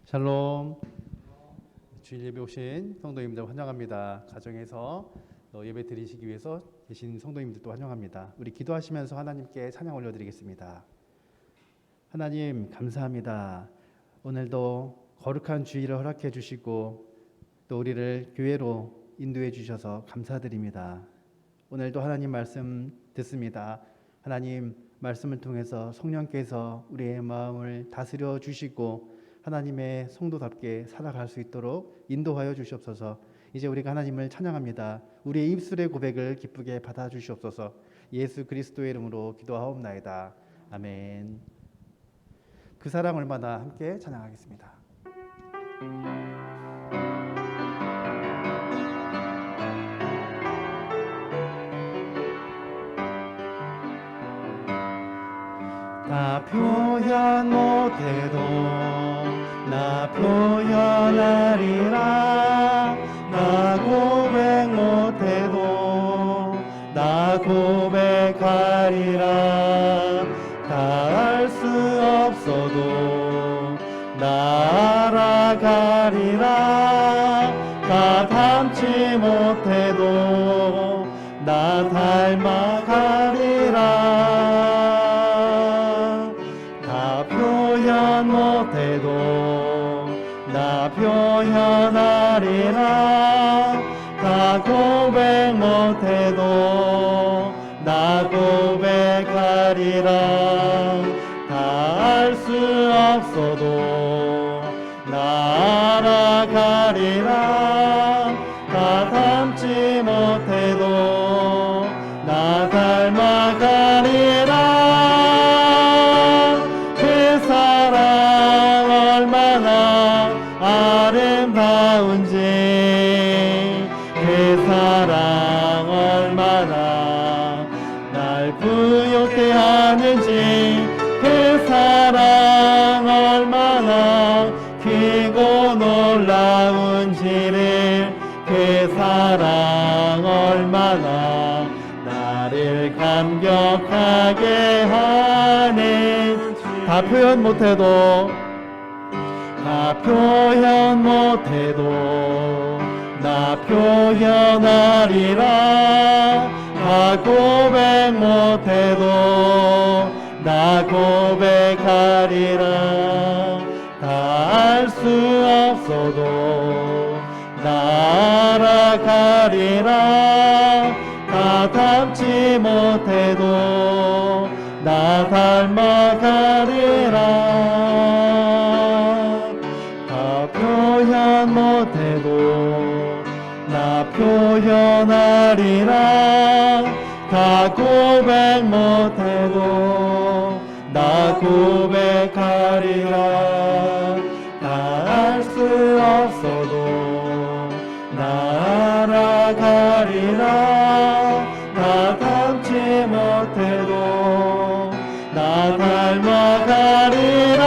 샬롬. 주일 예배 오신 성도님들 환영합니다. 가정에서 예배 드리시기 위해서 계신 성도님들도 환영합니다. 우리 기도하시면서 하나님께 찬양 올려드리겠습니다. 하나님 감사합니다. 오늘도 거룩한 주일을 허락해 주시고 또 우리를 교회로 인도해 주셔서 감사드립니다. 오늘도 하나님 말씀 듣습니다. 하나님 말씀을 통해서 성령께서 우리의 마음을 다스려 주시고 하나님의 성도답게 살아갈 수 있도록 인도하여 주시옵소서. 이제 우리가 하나님을 찬양합니다. 우리의 입술의 고백을 기쁘게 받아주시옵소서. 예수 그리스도의 이름으로 기도하옵나이다. 아멘. 그 사랑 얼마나 함께 찬양하겠습니다. 다 표현 못해도 나 표현하리라. 나 고백 못해도 나 고백하리라. 다 알 수 없어도 나 알아가리라. 다 닮지 못해도 나 닮아가리라. 못해도 나 표현하리라. 다 고백 못해도 나 고백하리라. 다 알 수 없어도 나 알아가리라. 다 닮지 못해도 나 닮아가리라. 아름다운지 그 사랑 얼마나 날 부욕해 하는지 그 사랑 얼마나 크고 놀라운지를 그 사랑 얼마나 나를 감격하게 하는지 다 표현 못해도 나 표현 못해도 나 표현하리라. 나 고백 못해도 나 고백하리라. 다 알 수 없어도 나 알아가리라. 다 닮지 못해도 나 닮아가리라. 표현 못해도 나 표현하리라. 다 고백 못해도 나 고백하리라. 다 알 수 없어도 나 알아가리라. 다 닮지 못해도 나 닮아가리라.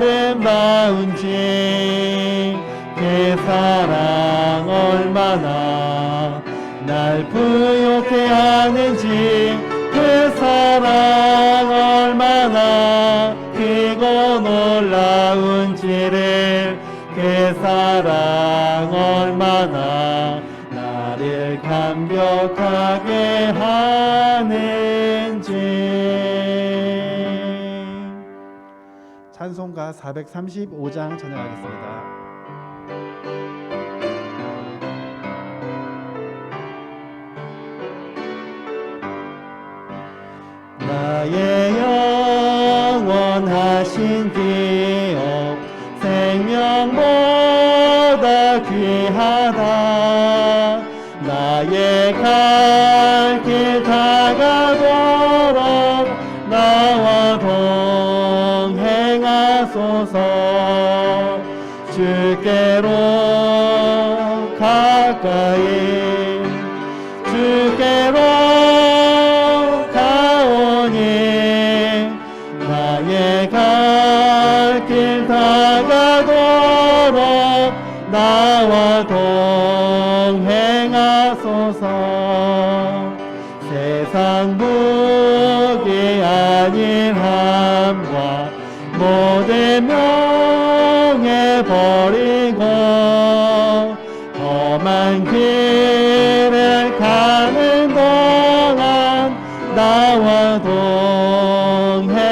아름다운지 그 사랑 얼마나 날 부욕해 하는지 그 사랑 얼마나 크고 놀라운지를 그 사랑 얼마나 나를 감격하게 하는지. 찬송가 435장 찬양하겠습니다. 나의 영원하신 기업 생명보다 귀하다. 나의 갈 길 다가도록 나와 동행하소서. 주께로 가까이 주께로 가오니 나의 갈 길 다가도록 나와 동행하소서. 세상 무기 모든 명예버리고 험한 길을 가는 동안 나와 동행하소서.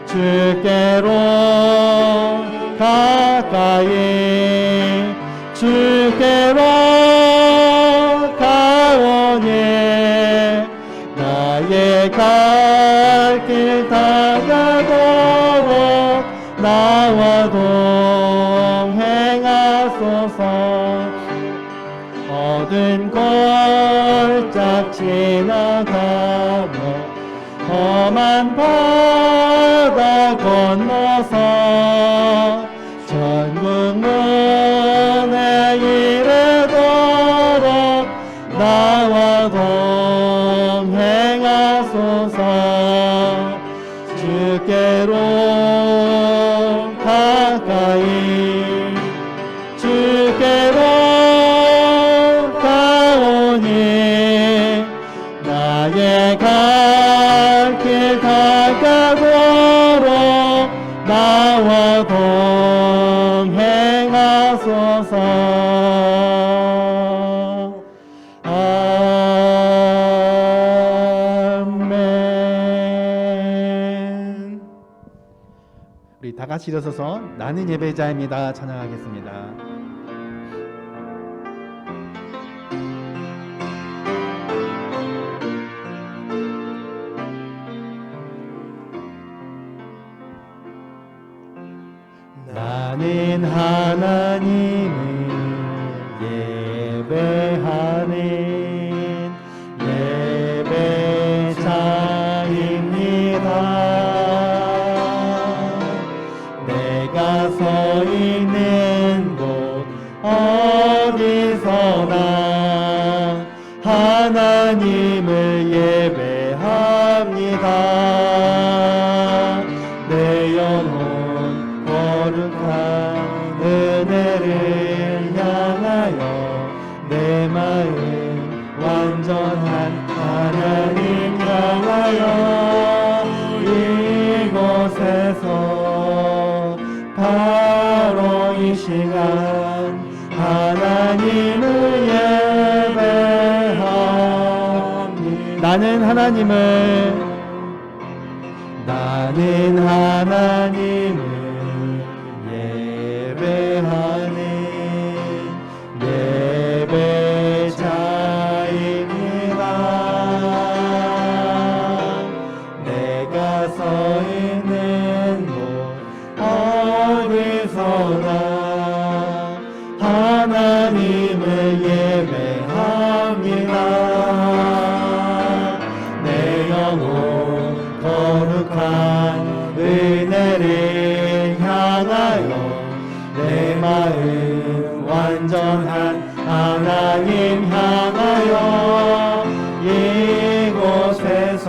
주께로 가까이 주께로 가오니 나의 갈 길 다가도록 나와 동행하소서. 어두운 골짝 지나가며 험한 바다 건너서 천국문에 이르도록 나와 동행하소서. 주께로 가까이 주께로 가오니 나의 갈 길 다가도록 나와 동행하소서. 아멘. 우리 다 같이 일어서서 나는 예배자입니다 찬양하겠습니다. 나는 하나님을 예배하는 예배자입니다. 내가 서 있는 곳 어디서나 하나님을 예배합니다. 내 영혼 거룩한 은혜를 향하여 내 마음 완전한 하나님 향하여 이곳에서 바로 이 시간 하나님을 예배합니다. 나는 하나님을 예배하는 예배자입니다. 내가 서 있는 곳 어디서나 하나님을 예배합니다. 내 영혼 거룩한 은혜를 향하여 내 마음 완전한 하나님 향하여 이곳에서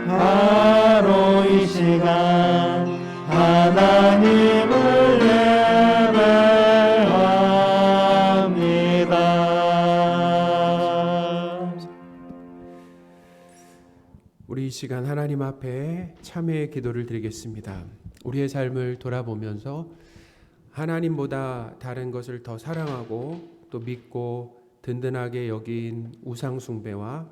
바로 이 시간 하나님을 예배합니다. 우리 이 시간 하나님 앞에 참회의 기도를 드리겠습니다. 우리의 삶을 돌아보면서 하나님보다 다른 것을 더 사랑하고 또 믿고 든든하게 여긴 우상 숭배와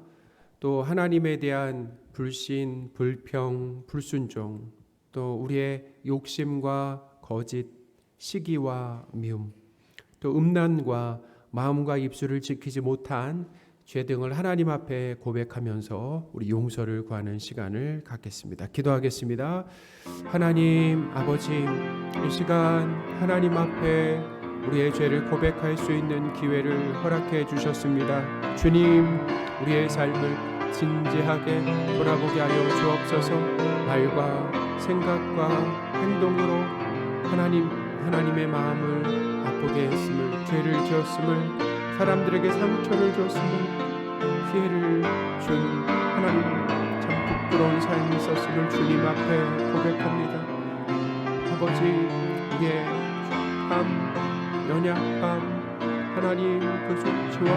또 하나님에 대한 불신, 불평, 불순종, 또 우리의 욕심과 거짓, 시기와 미움, 또 음란과 마음과 입술을 지키지 못한 죄 등을 하나님 앞에 고백하면서 우리 용서를 구하는 시간을 갖겠습니다. 기도하겠습니다. 하나님 아버지, 이 시간 하나님 앞에 우리의 죄를 고백할 수 있는 기회를 허락해 주셨습니다. 주님, 우리의 삶을 진지하게 돌아보게 하여 주옵소서. 말과 생각과 행동으로 하나님의 마음을 아프게 했음을, 죄를 지었음을, 사람들에게 상처를 줬음을, 피해를 준 하나님 참 부끄러운 삶이 있었음을 주님 앞에 고백합니다. 아버지, 우리의 참 연약함, 하나님 그 수치와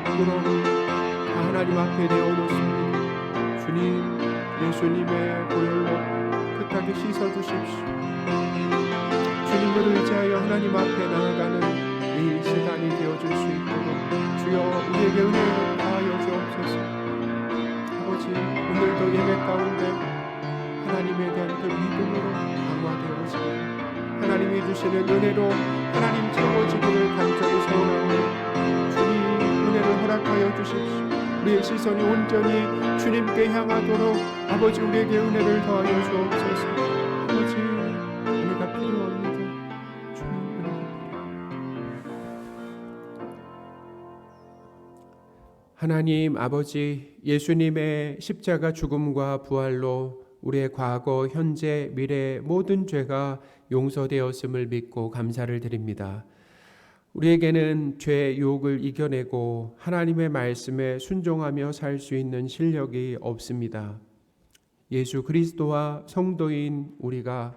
부끄러움을 다 하나님 앞에 내어놓습니다. 주님, 예수님의 보혈로 깨끗하게 씻어주십시오. 주님을 의지하여 하나님 앞에 나아가는 이 시간이 되어줄 수 있도록 주여 우리에게 은혜를 다하여 주옵소서. 아버지, 오늘도 예배 가운데 하나님에 대한 그 믿음으로 강화되어지고 하나님이 주시는 은혜로 하나님 채워지기를 간절히 소원하오니 주님 은혜를 허락하여 주십시오. 우리의 시선이 온전히 주님께 향하도록 아버지 우리에게 은혜를 더하여 주옵소서. 아버지 은혜가 필요합니다. 주님 은혜가 필요합니다. 하나님 아버지, 예수님의 십자가 죽음과 부활로 우리의 과거, 현재, 미래 모든 죄가 용서되었음을 믿고 감사를 드립니다. 우리에게는 죄의 유혹을 이겨내고 하나님의 말씀에 순종하며 살 수 있는 실력이 없습니다. 예수 그리스도와 성도인 우리가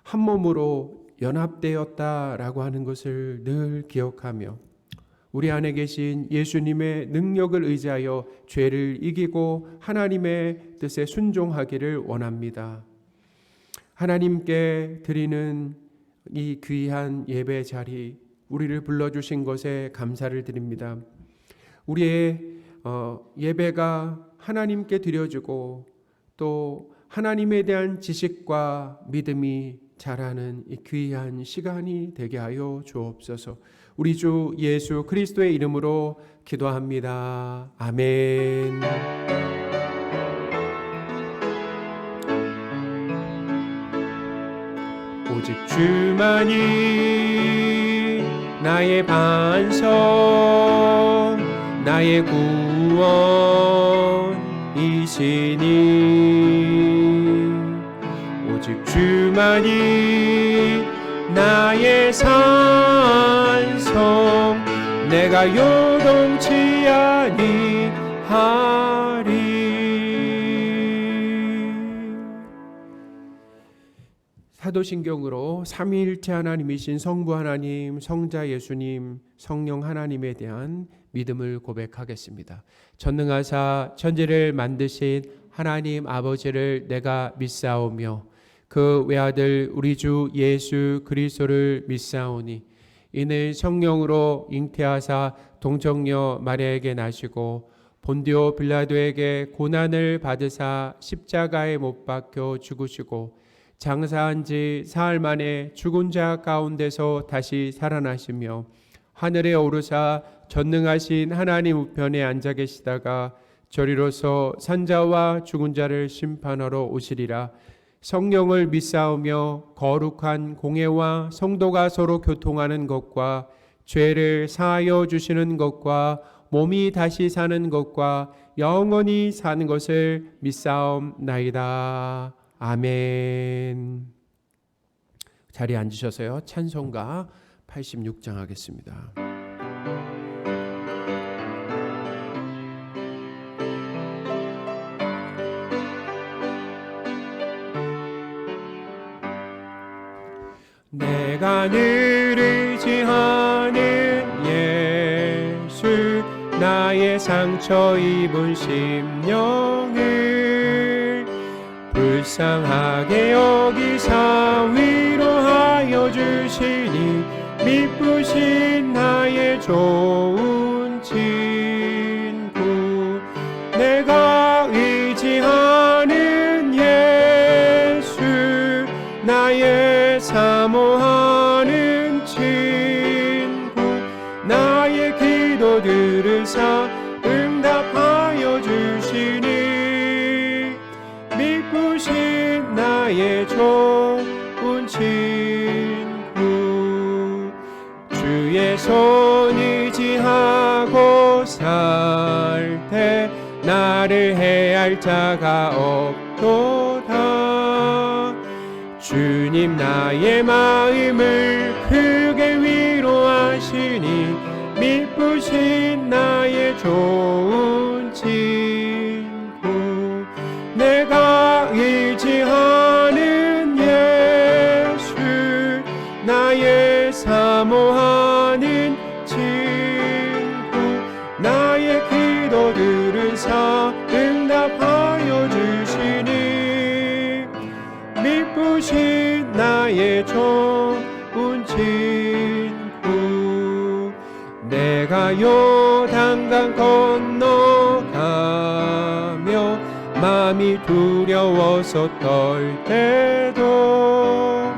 한 몸으로 연합되었다라고 하는 것을 늘 기억하며 우리 안에 계신 예수님의 능력을 의지하여 죄를 이기고 하나님의 뜻에 순종하기를 원합니다. 하나님께 드리는 이 귀한 예배 자리, 우리를 불러주신 것에 감사를 드립니다. 우리의 예배가 하나님께 드려지고 또 하나님에 대한 지식과 믿음이 자라는 이 귀한 시간이 되게 하여 주옵소서. 우리 주 예수 그리스도의 이름으로 기도합니다. 아멘. 오직 주만이 나의 반석, 나의 구원이시니 오직 주만이 나의 산성, 내가 요동치 아니하리. 사도신경으로 삼위일체 하나님이신 성부 하나님, 성자 예수님, 성령 하나님에 대한 믿음을 고백하겠습니다. 전능하사 천지를 만드신 하나님 아버지를 내가 믿사오며 그 외아들 우리 주 예수 그리스도를 믿사오니 이는 성령으로 잉태하사 동정녀 마리아에게 나시고 본디오 빌라도에게 고난을 받으사 십자가에 못 박혀 죽으시고 장사한 지 사흘 만에 죽은 자 가운데서 다시 살아나시며 하늘에 오르사 전능하신 하나님 우편에 앉아 계시다가 저리로서 산자와 죽은 자를 심판하러 오시리라. 성령을 믿사오며 거룩한 공회와 성도가 서로 교통하는 것과 죄를 사하여 주시는 것과 몸이 다시 사는 것과 영원히 사는 것을 믿사옵나이다. 아멘. 자리에 앉으셔서요. 찬송가 86장 하겠습니다. 내가 늘 의지하는 예수, 나의 상처 입은 심령을 불쌍하게 여기사 위로하여 주시니 미쁘신 나의 좋은 친구. 내가 의지하는 예수, 나의 사모하는 친구. 나의 기도 들으사 응답하여 주시니 미쁘신 나의 좋은 친구. 주의 손 의지하고 살 때 나를 해할 자가 없도다. 주님 나의 마음을 크게 위로하시니 미쁘신 나의 좋은 친구. 내가 의지하는 예수, 나의 사모하는 친구. 나의 기도 들으사 응답하여 주시니 나의 좋은 친구 내가 요단강 건너가며 마음이 두려워서 떨 때도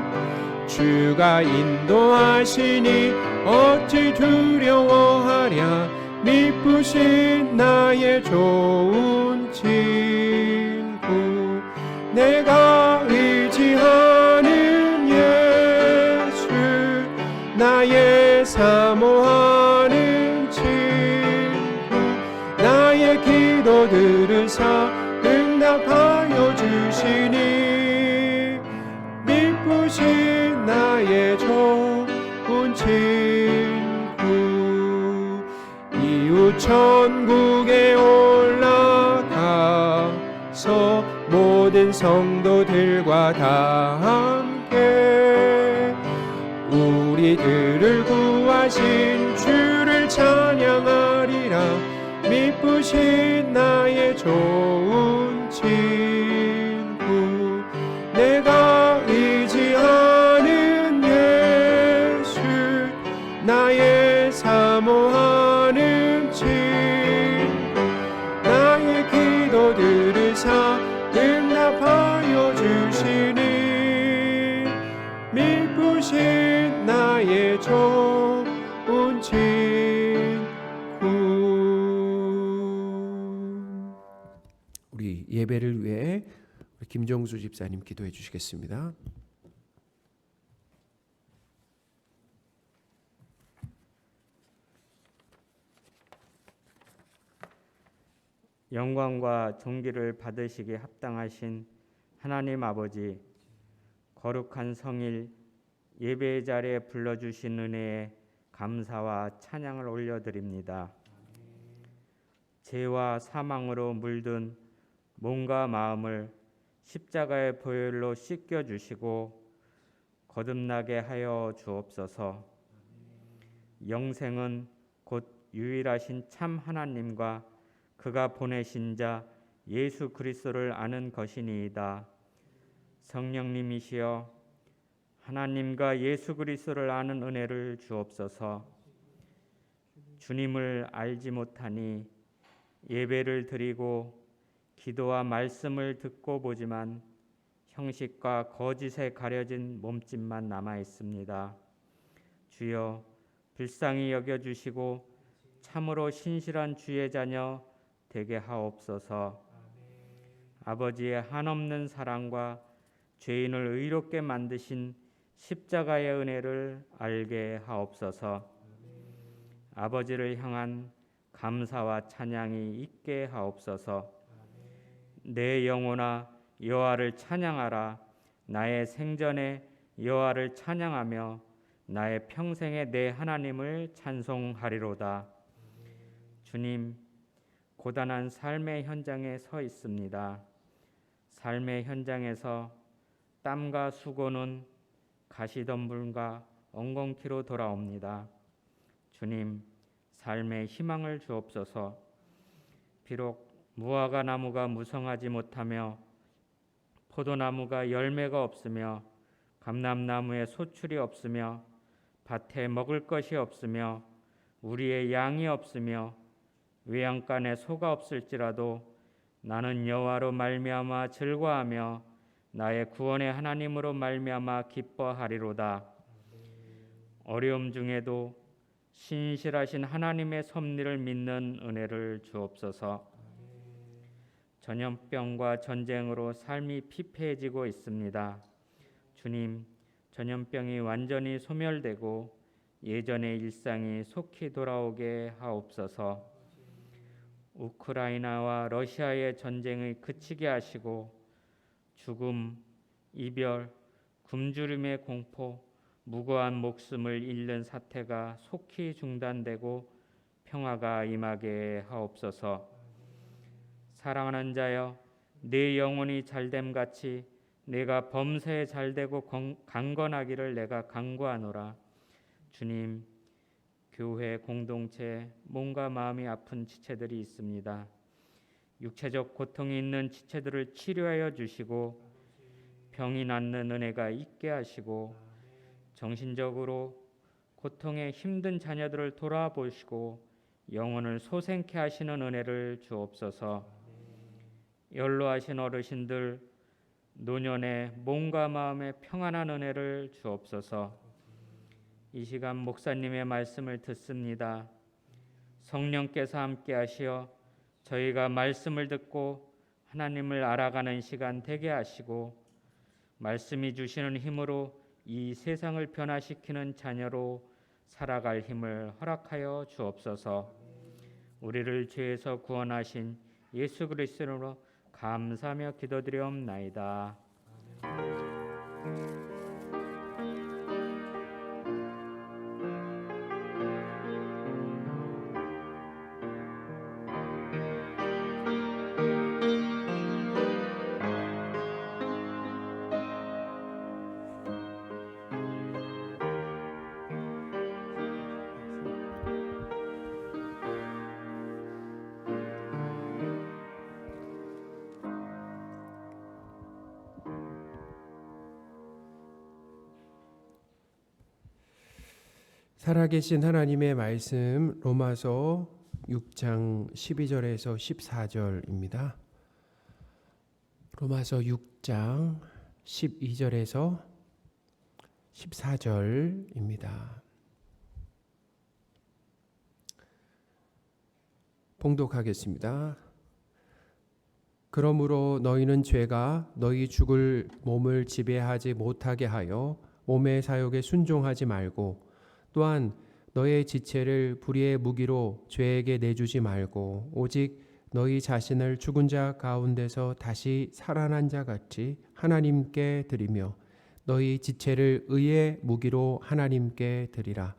주가 인도하시니 어찌 두려워하랴 미쁘신 나의 좋은 친구 내가 의지하는 예수 나의 사모하는 친구 나의 기도 들으사 응답하여 주시니 미쁘신 나의 좋은 친구 이웃 천국에 올라가서 모든 성도들과 다 함께 우리들을 구하신 주를 찬양하리라 미쁘신 나의 좋은 친구 내가 의지하는 예수 나의 사모하는 친구 나의 기도 들으사 응답하여 주시니 미쁘신 나의 좋은 친구 우리 예배를 위해 우리 김정수 집사님 기도해 주시겠습니다. 영광과 존귀를 받으시기에 합당하신 하나님 아버지, 거룩한 성일 예배의 자리에 불러주신 은혜에 감사와 찬양을 올려드립니다. 죄와 사망으로 물든 몸과 마음을 십자가의 보혈로 씻겨주시고 거듭나게 하여 주옵소서. 영생은 곧 유일하신 참 하나님과 그가 보내신 자 예수 그리스도를 아는 것이니이다. 성령님이시여 하나님과 예수 그리스도를 아는 은혜를 주옵소서. 주님을 알지 못하니 예배를 드리고 기도와 말씀을 듣고 보지만 형식과 거짓에 가려진 몸짓만 남아 있습니다. 주여 불쌍히 여겨주시고 참으로 신실한 주의 자녀 되게 하옵소서. 아버지의 한없는 사랑과 죄인을 의롭게 만드신 십자가의 은혜를 알게 하옵소서. 아버지를 향한 감사와 찬양이 있게 하옵소서. 내 영혼아 여호와를 찬양하라. 나의 생전에 여호와를 찬양하며 나의 평생에 내 하나님을 찬송하리로다. 주님, 고단한 삶의 현장에 서 있습니다. 삶의 현장에서 땀과 수고는 가시덤불과 엉겅퀴로 돌아옵니다. 주님, 삶의 희망을 주옵소서. 비록 무화과 나무가 무성하지 못하며 포도나무가 열매가 없으며 감람나무에 소출이 없으며 밭에 먹을 것이 없으며 우리의 양이 없으며 외양간에 소가 없을지라도 나는 여호와로 말미암아 즐거워하며 나의 구원의 하나님으로 말미암아 기뻐하리로다. 어려움 중에도 신실하신 하나님의 섭리를 믿는 은혜를 주옵소서. 전염병과 전쟁으로 삶이 피폐해지고 있습니다. 주님, 전염병이 완전히 소멸되고 예전의 일상이 속히 돌아오게 하옵소서. 우크라이나와 러시아의 전쟁을 그치게 하시고 죽음, 이별, 굶주림의 공포, 무고한 목숨을 잃는 사태가 속히 중단되고 평화가 임하게 하옵소서. 사랑하는 자여, 내 영혼이 잘됨 같이 내가 범사에 잘되고 강건하기를 내가 간구하노라. 주님, 교회 공동체 몸과 마음이 아픈 지체들이 있습니다. 육체적 고통이 있는 지체들을 치료하여 주시고 병이 낫는 은혜가 있게 하시고 정신적으로 고통에 힘든 자녀들을 돌아보시고 영혼을 소생케 하시는 은혜를 주옵소서. 연로하신 어르신들 노년에 몸과 마음에 평안한 은혜를 주옵소서. 이 시간 목사님의 말씀을 듣습니다. 성령께서 함께 하시어 저희가 말씀을 듣고 하나님을 알아가는 시간 되게 하시고 말씀이 주시는 힘으로 이 세상을 변화시키는 자녀로 살아갈 힘을 허락하여 주옵소서. 우리를 죄에서 구원하신 예수 그리스도로 감사하며 기도드리옵나이다. 살아계신 하나님의 말씀 로마서 6장 12절에서 14절입니다. 로마서 6장 12절에서 14절입니다. 봉독하겠습니다. 그러므로 너희는 죄가 너희 죽을 몸을 지배하지 못하게 하여 몸의 사욕에 순종하지 말고 또한 너의 지체를 불의의 무기로 죄에게 내주지 말고 오직 너희 자신을 죽은 자 가운데서 다시 살아난 자 같이 하나님께 드리며 너희 지체를 의의 무기로 하나님께 드리라.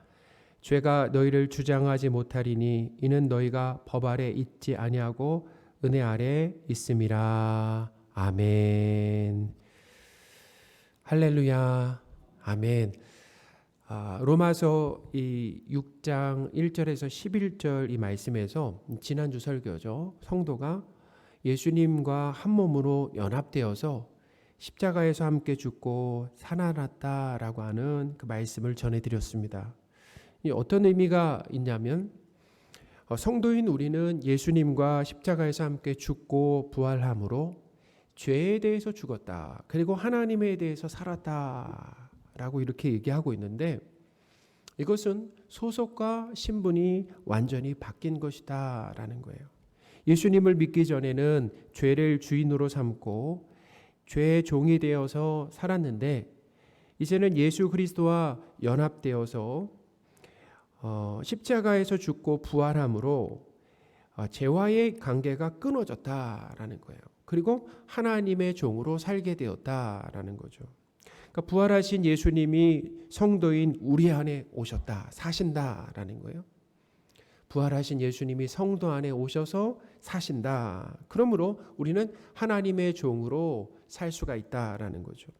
죄가 너희를 주장하지 못하리니 이는 너희가 법 아래 있지 아니하고 은혜 아래 있음이라. 아멘. 할렐루야. 아멘. 로마서 이 6장 1절에서 11절 이 말씀에서 지난주 설교죠. 성도가 예수님과 한 몸으로 연합되어서 십자가에서 함께 죽고 살아났다라고 하는 그 말씀을 전해드렸습니다. 이 어떤 의미가 있냐면 성도인 우리는 예수님과 십자가에서 함께 죽고 부활함으로 죄에 대해서 죽었다. 그리고 하나님에 대해서 살았다. 라고 이렇게 얘기하고 있는데 이것은 소속과 신분이 완전히 바뀐 것이다 라는 거예요. 예수님을 믿기 전에는 죄를 주인으로 삼고 죄의 종이 되어서 살았는데 이제는 예수 그리스도와 연합되어서 십자가에서 죽고 부활함으로 죄와의 관계가 끊어졌다라는 거예요. 그리고 하나님의 종으로 살게 되었다라는 거죠. 그러니까 부활하신 예수님이 성도인 우리 안에 오셨다, 사신다라는 거예요. 부활하신 예수님이 성도 안에 오셔서 사신다. 그러므로 우리는 하나님의 종으로 살 수가 있다라는 거죠.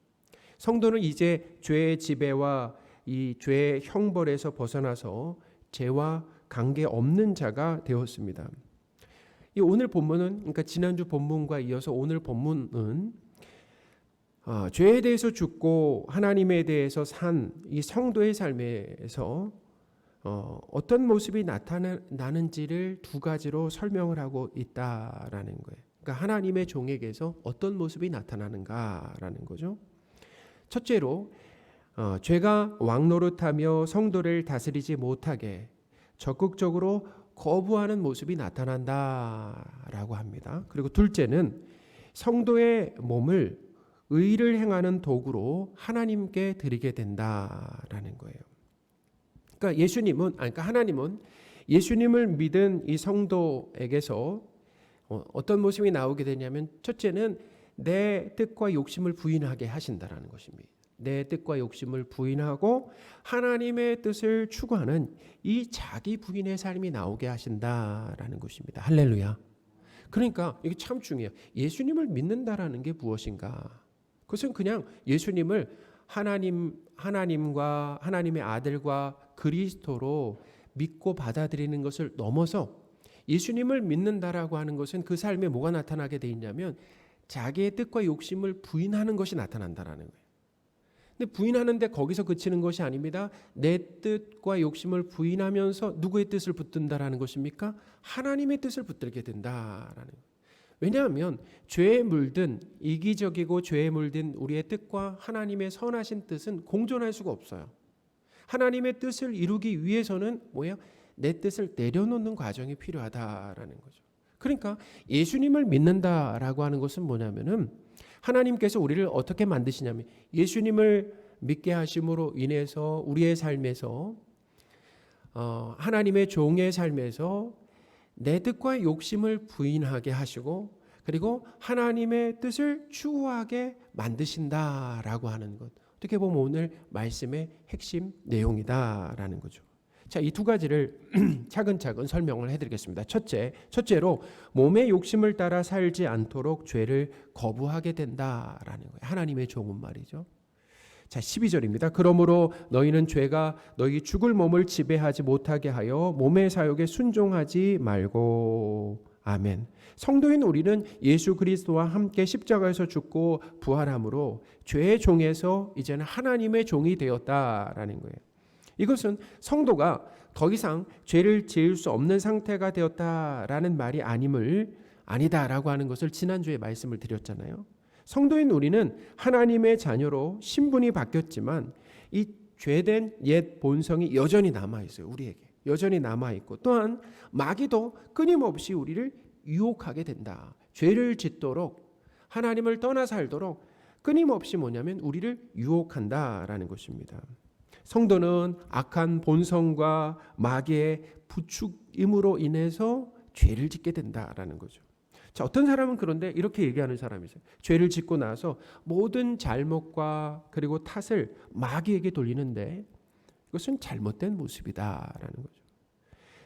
성도는 이제 죄의 지배와 이 죄의 형벌에서 벗어나서 죄와 관계 없는 자가 되었습니다. 이 오늘 본문은 그러니까 지난주 본문과 이어서 오늘 본문은 죄에 대해서 죽고 하나님에 대해서 산 이 성도의 삶에서 어떤 모습이 나타나는지를 두 가지로 설명을 하고 있다라는 거예요. 그러니까 하나님의 종에게서 어떤 모습이 나타나는가라는 거죠. 첫째로 죄가 왕노릇하며 성도를 다스리지 못하게 적극적으로 거부하는 모습이 나타난다라고 합니다. 그리고 둘째는 성도의 몸을 의를 행하는 도구로 하나님께 드리게 된다라는 거예요. 그러니까 하나님은 예수님을 믿은 이 성도에게서 어떤 모습이 나오게 되냐면 첫째는 내 뜻과 욕심을 부인하게 하신다라는 것입니다. 내 뜻과 욕심을 부인하고 하나님의 뜻을 추구하는 이 자기 부인의 삶이 나오게 하신다라는 것입니다. 할렐루야. 그러니까 이게 참 중요해요. 예수님을 믿는다라는 게 무엇인가? 그것은 그냥 예수님을 하나님과 하나님의 아들과 그리스도로 믿고 받아들이는 것을 넘어서 예수님을 믿는다라고 하는 것은 그 삶에 뭐가 나타나게 돼 있냐면 자기의 뜻과 욕심을 부인하는 것이 나타난다라는 거예요. 근데 부인하는데 거기서 그치는 것이 아닙니다. 내 뜻과 욕심을 부인하면서 누구의 뜻을 붙든다라는 것입니까? 하나님의 뜻을 붙들게 된다라는 거예요. 왜냐하면 죄에 물든 이기적이고 죄에 물든 우리의 뜻과 하나님의 선하신 뜻은 공존할 수가 없어요. 하나님의 뜻을 이루기 위해서는 뭐예요? 내 뜻을 내려놓는 과정이 필요하다라는 거죠. 그러니까 예수님을 믿는다라고 하는 것은 뭐냐면은 하나님께서 우리를 어떻게 만드시냐면 예수님을 믿게 하심으로 인해서 우리의 삶에서 하나님의 종의 삶에서 내 뜻과 욕심을 부인하게 하시고 그리고 하나님의 뜻을 추구하게 만드신다라고 하는 것. 어떻게 보면 오늘 말씀의 핵심 내용이다라는 거죠. 자, 이 두 가지를 차근차근 설명을 해드리겠습니다. 첫째로 몸의 욕심을 따라 살지 않도록 죄를 거부하게 된다라는 거예요. 하나님의 종은 말이죠. 자, 12절입니다. 그러므로 너희는 죄가 너희 죽을 몸을 지배하지 못하게 하여 몸의 사욕에 순종하지 말고. 아멘. 성도인 우리는 예수 그리스도와 함께 십자가에서 죽고 부활함으로 죄의 종에서 이제는 하나님의 종이 되었다라는 거예요. 이것은 성도가 더 이상 죄를 지을 수 없는 상태가 되었다라는 말이 아니다라고 하는 것을 지난주에 말씀을 드렸잖아요. 성도인 우리는 하나님의 자녀로 신분이 바뀌었지만 이 죄된 옛 본성이 여전히 남아있어요. 우리에게 여전히 남아있고 또한 마귀도 끊임없이 우리를 유혹하게 된다. 죄를 짓도록 하나님을 떠나 살도록 끊임없이 뭐냐면 우리를 유혹한다라는 것입니다. 성도는 악한 본성과 마귀의 부추김으로 인해서 죄를 짓게 된다라는 거죠. 자, 어떤 사람은 그런데 이렇게 얘기하는 사람이 있어요. 죄를 짓고 나서 모든 잘못과 그리고 탓을 마귀에게 돌리는데 이것은 잘못된 모습이다라는 거죠.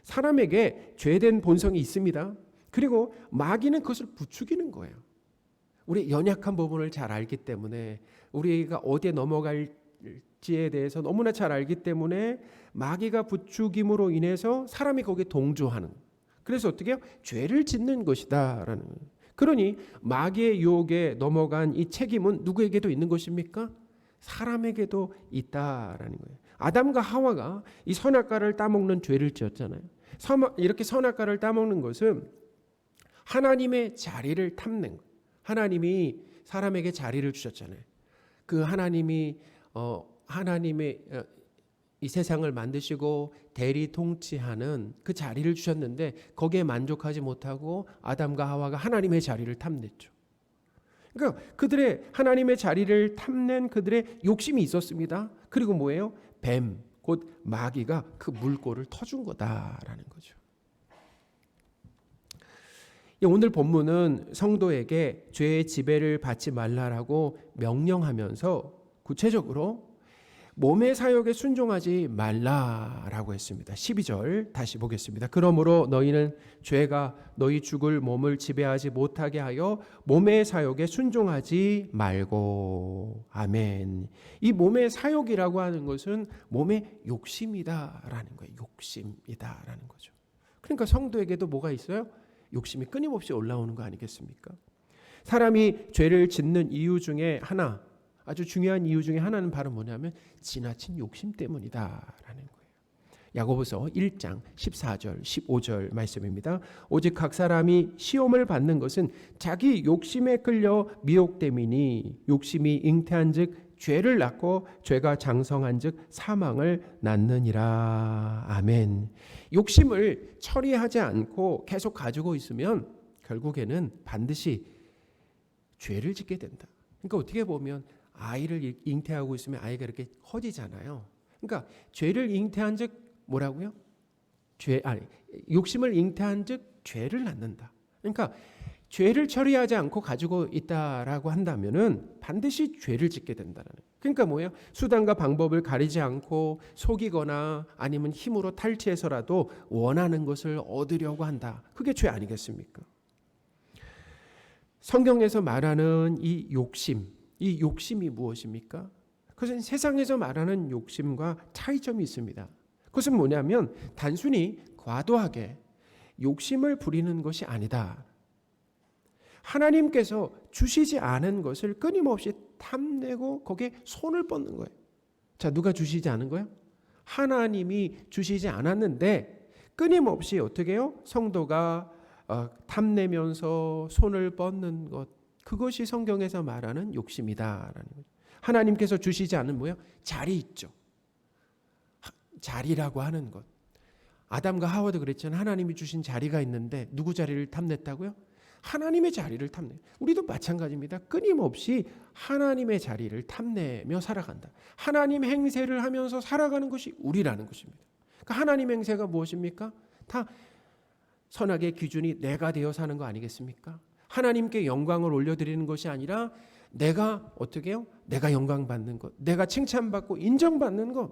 사람에게 죄된 본성이 있습니다. 그리고 마귀는 그것을 부추기는 거예요. 우리 연약한 부분을 잘 알기 때문에 우리가 어디에 넘어갈지에 대해서 너무나 잘 알기 때문에 마귀가 부추김으로 인해서 사람이 거기에 동조하는, 그래서 어떻게 해요? 죄를 짓는 것이다라는 거예요. 그러니 마귀의 유혹에 넘어간 이 책임은 누구에게도 있는 것입니까? 사람에게도 있다라는 거예요. 아담과 하와가 이 선악과를 따먹는 죄를 지었잖아요. 이렇게 선악과를 따먹는 것은 하나님의 자리를 탐낸 거예요. 하나님이 사람에게 자리를 주셨잖아요. 그 하나님의 이 세상을 만드시고 대리 통치하는 그 자리를 주셨는데 거기에 만족하지 못하고 아담과 하와가 하나님의 자리를 탐냈죠. 그러니까 그들의 하나님의 자리를 탐낸 그들의 욕심이 있었습니다. 그리고 뭐예요? 뱀, 곧 마귀가 그 물꼬를 터준 거다라는 거죠. 오늘 본문은 성도에게 죄의 지배를 받지 말라라고 명령하면서 구체적으로 몸의 사욕에 순종하지 말라라고 했습니다. 12절 다시 보겠습니다. 그러므로 너희는 죄가 너희 죽을 몸을 지배하지 못하게 하여 몸의 사욕에 순종하지 말고. 아멘. 이 몸의 사욕이라고 하는 것은 몸의 욕심이다라는 거예요. 욕심이다라는 거죠. 그러니까 성도에게도 뭐가 있어요? 욕심이 끊임없이 올라오는 거 아니겠습니까? 사람이 죄를 짓는 이유 중에 하나, 아주 중요한 이유 중에 하나는 바로 뭐냐면 지나친 욕심 때문이다라는 거예요. 야고보서 1장 14절 15절 말씀입니다. 오직 각 사람이 시험을 받는 것은 자기 욕심에 끌려 미혹됨이니 욕심이 잉태한즉 죄를 낳고 죄가 장성한즉 사망을 낳느니라. 아멘. 욕심을 처리하지 않고 계속 가지고 있으면 결국에는 반드시 죄를 짓게 된다. 그러니까 어떻게 보면 아이를 잉태하고 있으면 아이가 이렇게 커지잖아요. 그러니까 죄를 잉태한즉 뭐라고요? 욕심을 잉태한즉 죄를 낳는다. 그러니까 죄를 처리하지 않고 가지고 있다라고 한다면은 반드시 죄를 짓게 된다는. 그러니까 뭐예요? 수단과 방법을 가리지 않고 속이거나 아니면 힘으로 탈취해서라도 원하는 것을 얻으려고 한다. 그게 죄 아니겠습니까? 성경에서 말하는 이 욕심이 무엇입니까? 그것은 세상에서 말하는 욕심과 차이점이 있습니다. 그것은 뭐냐면 단순히 과도하게 욕심을 부리는 것이 아니다. 하나님께서 주시지 않은 것을 끊임없이 탐내고 거기에 손을 뻗는 거예요. 자, 누가 주시지 않은 거예요? 하나님이 주시지 않았는데 끊임없이 어떻게 해요? 성도가 탐내면서 손을 뻗는 것, 그것이 성경에서 말하는 욕심이다라는 거죠. 하나님께서 주시지 않은 뭐예요? 자리 있죠. 자리라고 하는 것. 아담과 하와도 그랬잖아요. 하나님이 주신 자리가 있는데 누구 자리를 탐냈다고요? 하나님의 자리를 탐내. 우리도 마찬가지입니다. 끊임없이 하나님의 자리를 탐내며 살아간다. 하나님 행세를 하면서 살아가는 것이 우리라는 것입니다. 그러니까 하나님 행세가 무엇입니까? 다 선악의 기준이 내가 되어 사는 거 아니겠습니까? 하나님께 영광을 올려드리는 것이 아니라 내가 어떻게 해요? 내가 영광 받는 것, 내가 칭찬받고 인정받는 것.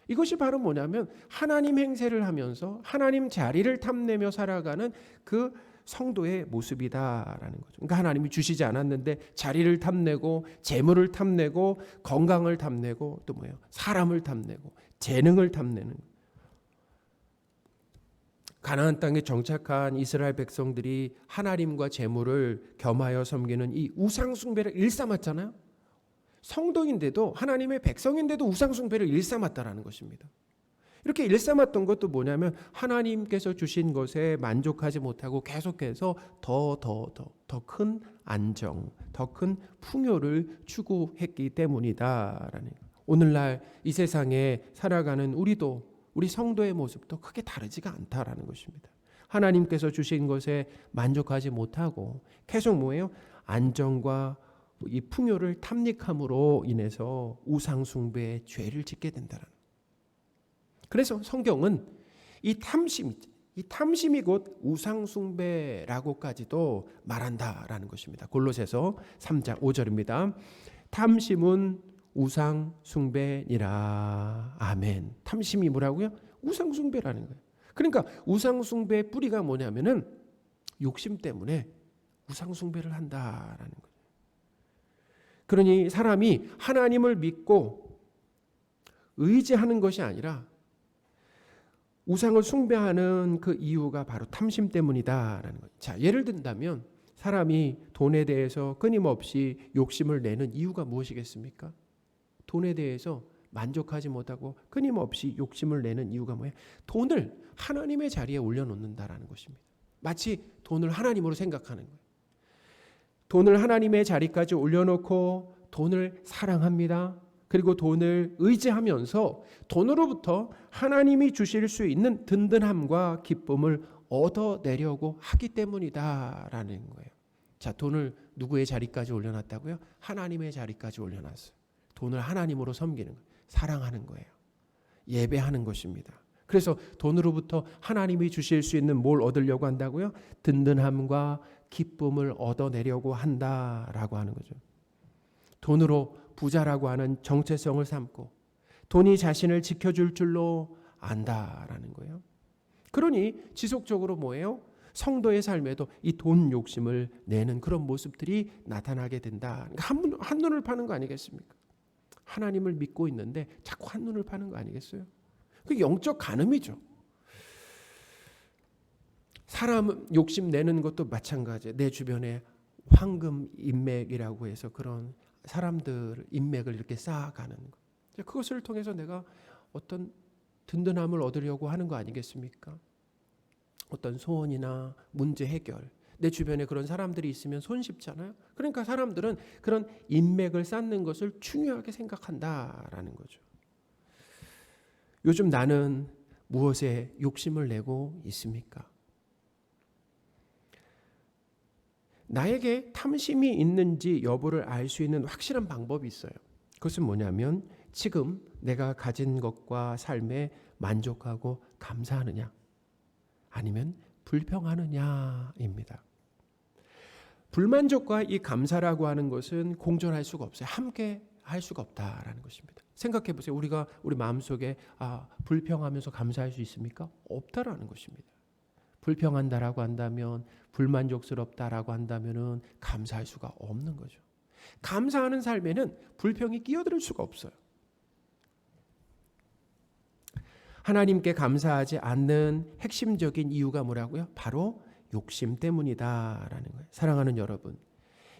이것이 바로 뭐냐면 하나님 행세를 하면서 하나님 자리를 탐내며 살아가는 그 성도의 모습이다라는 거죠. 그러니까 하나님이 주시지 않았는데 자리를 탐내고 재물을 탐내고 건강을 탐내고 또 뭐예요? 사람을 탐내고 재능을 탐내는 거예요. 가나안 땅에 정착한 이스라엘 백성들이 하나님과 재물을 겸하여 섬기는 이 우상 숭배를 일삼았잖아요. 성도인데도 하나님의 백성인데도 우상 숭배를 일삼았다라는 것입니다. 이렇게 일삼았던 것도 뭐냐면 하나님께서 주신 것에 만족하지 못하고 계속해서 더 큰 안정, 더 큰 풍요를 추구했기 때문이다라는 거예요. 오늘날 이 세상에 살아가는 우리 성도의 모습도 크게 다르지가 않다라는 것입니다. 하나님께서 주신 것에 만족하지 못하고 계속 뭐예요? 안정과 이 풍요를 탐닉함으로 인해서 우상 숭배의 죄를 짓게 된다는. 그래서 성경은 이 탐심이 곧 우상 숭배라고까지도 말한다라는 것입니다. 골로새서 3장 5절입니다. 탐심은 우상 숭배니라. 아멘. 탐심이 뭐라고요? 우상 숭배라는 거예요. 그러니까 우상 숭배의 뿌리가 뭐냐면은 욕심 때문에 우상 숭배를 한다라는 거예요. 그러니 사람이 하나님을 믿고 의지하는 것이 아니라 우상을 숭배하는 그 이유가 바로 탐심 때문이다라는 거예요. 자, 예를 든다면 사람이 돈에 대해서 끊임없이 욕심을 내는 이유가 무엇이겠습니까? 돈에 대해서 만족하지 못하고 끊임없이 욕심을 내는 이유가 뭐예요? 돈을 하나님의 자리에 올려놓는다라는 것입니다. 마치 돈을 하나님으로 생각하는 거예요. 돈을 하나님의 자리까지 올려놓고 돈을 사랑합니다. 그리고 돈을 의지하면서 돈으로부터 하나님이 주실 수 있는 든든함과 기쁨을 얻어내려고 하기 때문이다라는 거예요. 자, 돈을 누구의 자리까지 올려놨다고요? 하나님의 자리까지 올려놨어요. 돈을 하나님으로 섬기는 거예요. 사랑하는 거예요. 예배하는 것입니다. 그래서 돈으로부터 하나님이 주실 수 있는 뭘 얻으려고 한다고요? 든든함과 기쁨을 얻어내려고 한다라고 하는 거죠. 돈으로 부자라고 하는 정체성을 삼고 돈이 자신을 지켜줄 줄로 안다라는 거예요. 그러니 지속적으로 뭐예요? 성도의 삶에도 이 돈 욕심을 내는 그런 모습들이 나타나게 된다. 그러니까 한눈을 파는 거 아니겠습니까? 하나님을 믿고 있는데 자꾸 한눈을 파는 거 아니겠어요? 그 영적 간음이죠. 사람 욕심 내는 것도 마찬가지예요. 내 주변에 황금 인맥이라고 해서 그런 사람들 인맥을 이렇게 쌓아가는 것. 그것을 통해서 내가 어떤 든든함을 얻으려고 하는 거 아니겠습니까? 어떤 소원이나 문제 해결. 내 주변에 그런 사람들이 있으면 손쉽잖아요. 그러니까 사람들은 그런 인맥을 쌓는 것을 중요하게 생각한다라는 거죠. 요즘 나는 무엇에 욕심을 내고 있습니까? 나에게 탐심이 있는지 여부를 알 수 있는 확실한 방법이 있어요. 그것은 뭐냐면 지금 내가 가진 것과 삶에 만족하고 감사하느냐 아니면 불평하느냐입니다. 불만족과 이 감사라고 하는 것은 공존할 수가 없어요. 함께 할 수가 없다라는 것입니다. 생각해 보세요. 우리가 우리 마음속에 불평하면서 감사할 수 있습니까? 없다라는 것입니다. 불평한다라고 한다면 불만족스럽다라고 한다면은 감사할 수가 없는 거죠. 감사하는 삶에는 불평이 끼어들 수가 없어요. 하나님께 감사하지 않는 핵심적인 이유가 뭐라고요? 바로 욕심 때문이다라는 거예요. 사랑하는 여러분,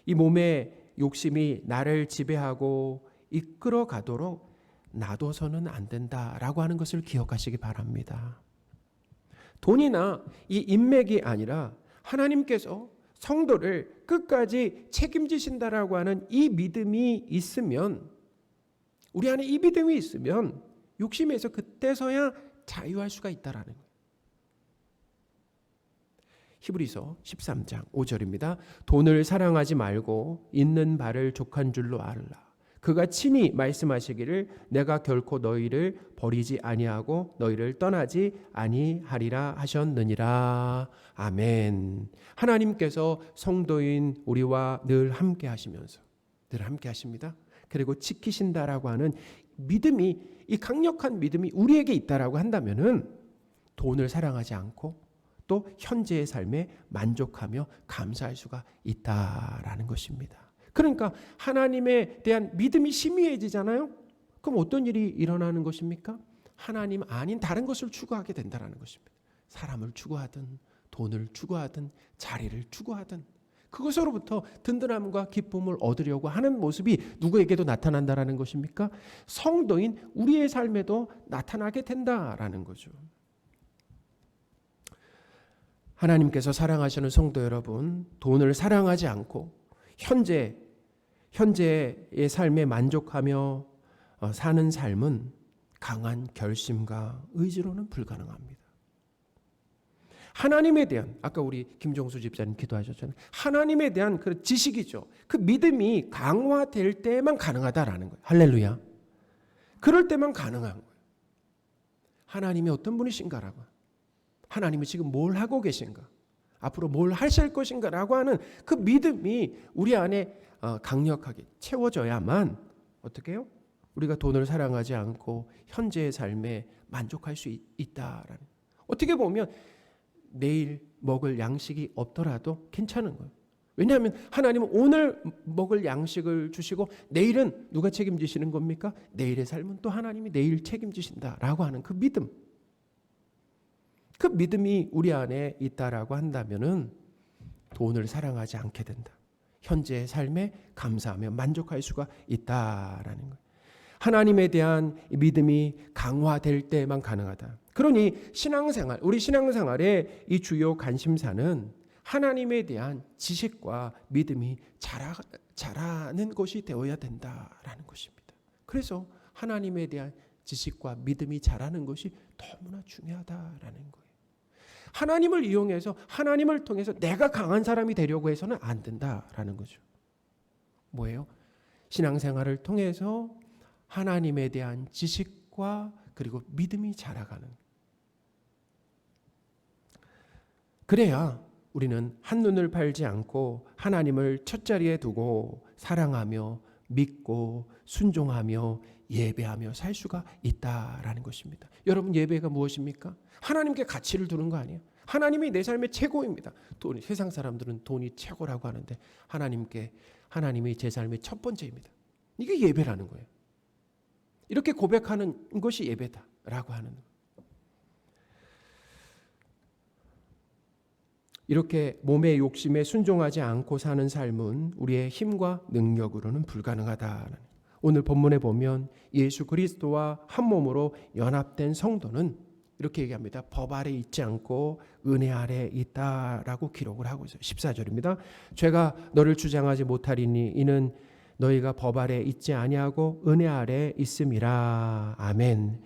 이 몸의 욕심이 나를 지배하고 이끌어 가도록 놔둬서는 안 된다라고 하는 것을 기억하시기 바랍니다. 돈이나 이 인맥이 아니라 하나님께서 성도를 끝까지 책임지신다라고 하는 이 믿음이 있으면, 우리 안에 이 믿음이 있으면 욕심에서 그때서야 자유할 수가 있다라는 거예요. 히브리서 13장 5절입니다. 돈을 사랑하지 말고 있는 바를 족한 줄로 알라. 그가 친히 말씀하시기를 내가 결코 너희를 버리지 아니하고 너희를 떠나지 아니하리라 하셨느니라. 아멘. 하나님께서 성도인 우리와 늘 함께 하시면서, 늘 함께 하십니다. 그리고 지키신다라고 하는 믿음이, 이 강력한 믿음이 우리에게 있다라고 한다면은 돈을 사랑하지 않고 또 현재의 삶에 만족하며 감사할 수가 있다라는 것입니다. 그러니까 하나님에 대한 믿음이 희미해지잖아요. 그럼 어떤 일이 일어나는 것입니까? 하나님 아닌 다른 것을 추구하게 된다는 것입니다. 사람을 추구하든 돈을 추구하든 자리를 추구하든 그것으로부터 든든함과 기쁨을 얻으려고 하는 모습이 누구에게도 나타난다는 것입니까? 성도인 우리의 삶에도 나타나게 된다라는 거죠. 하나님께서 사랑하시는 성도 여러분, 돈을 사랑하지 않고 현재의 삶에 만족하며 사는 삶은 강한 결심과 의지로는 불가능합니다. 하나님에 대한, 아까 우리 김종수 집사님 기도하셨잖아요. 하나님에 대한 그 지식이죠. 그 믿음이 강화될 때만 가능하다라는 거예요. 할렐루야. 그럴 때만 가능한 거예요. 하나님이 어떤 분이신가라고, 하나님이 지금 뭘 하고 계신가, 앞으로 뭘 하실 것인가라고 하는 그 믿음이 우리 안에 강력하게 채워져야만 어떻게 해요? 우리가 돈을 사랑하지 않고 현재의 삶에 만족할 수 있다라는. 어떻게 보면 내일 먹을 양식이 없더라도 괜찮은 거예요. 왜냐하면 하나님은 오늘 먹을 양식을 주시고 내일은 누가 책임지시는 겁니까? 내일의 삶은 또 하나님이 내일 책임지신다라고 하는 그 믿음. 그 믿음이 우리 안에 있다라고 한다면은 돈을 사랑하지 않게 된다. 현재의 삶에 감사하며 만족할 수가 있다라는 거예요. 하나님에 대한 믿음이 강화될 때만 가능하다. 그러니 신앙생활, 우리 신앙생활의 이 주요 관심사는 하나님에 대한 지식과 믿음이 자라는 것이 되어야 된다라는 것입니다. 그래서 하나님에 대한 지식과 믿음이 자라는 것이 너무나 중요하다라는 거예요. 하나님을 이용해서, 하나님을 통해서 내가 강한 사람이 되려고 해서는 안 된다라는 거죠. 뭐예요? 신앙생활을 통해서 하나님에 대한 지식과 그리고 믿음이 자라가는. 그래야 우리는 한눈을 팔지 않고 하나님을 첫자리에 두고 사랑하며 믿고 순종하며 예배하며 살 수가 있다라는 것입니다. 여러분, 예배가 무엇입니까? 하나님께 가치를 두는 거 아니에요? 하나님이 내 삶의 최고입니다. 세상 사람들은 돈이 최고라고 하는데 하나님이 제 삶의 첫 번째입니다. 이게 예배라는 거예요. 이렇게 고백하는 것이 예배다라고 하는 거예요. 이렇게 몸의 욕심에 순종하지 않고 사는 삶은 우리의 힘과 능력으로는 불가능하다. 오늘 본문에 보면 예수 그리스도와 한 몸으로 연합된 성도는 이렇게 얘기합니다. 법 아래 있지 않고 은혜 아래 있다라고 기록을 하고 있어요. 14절입니다. 죄가 너를 주장하지 못하리니 이는 너희가 법 아래 있지 아니하고 은혜 아래 있음이라. 아멘.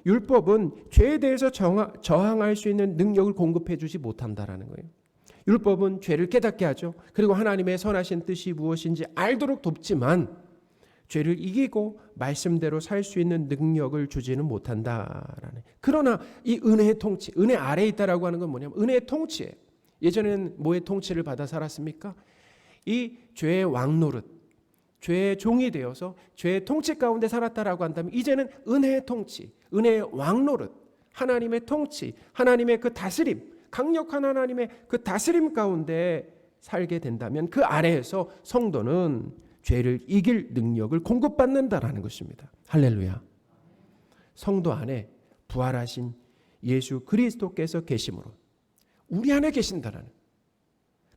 율법은 죄에 대해서 저항할 수 있는 능력을 공급해 주지 못한다라는 거예요. 율법은 죄를 깨닫게 하죠. 그리고 하나님의 선하신 뜻이 무엇인지 알도록 돕지만 죄를 이기고 말씀대로 살 수 있는 능력을 주지는 못한다라는. 그러나 이 은혜의 통치, 은혜 아래에 있다라고 하는 건 뭐냐면 은혜의 통치예요. 예전에는 뭐의 통치를 받아 살았습니까? 이 죄의 왕노릇, 죄의 종이 되어서 죄의 통치 가운데 살았다라고 한다면 이제는 은혜의 통치, 은혜의 왕노릇, 하나님의 통치, 하나님의 그 다스림, 강력한 하나님의 그 다스림 가운데 살게 된다면 그 아래에서 성도는 죄를 이길 능력을 공급받는다라는 것입니다. 할렐루야. 성도 안에 부활하신 예수 그리스도께서 계심으로 우리 안에 계신다라는.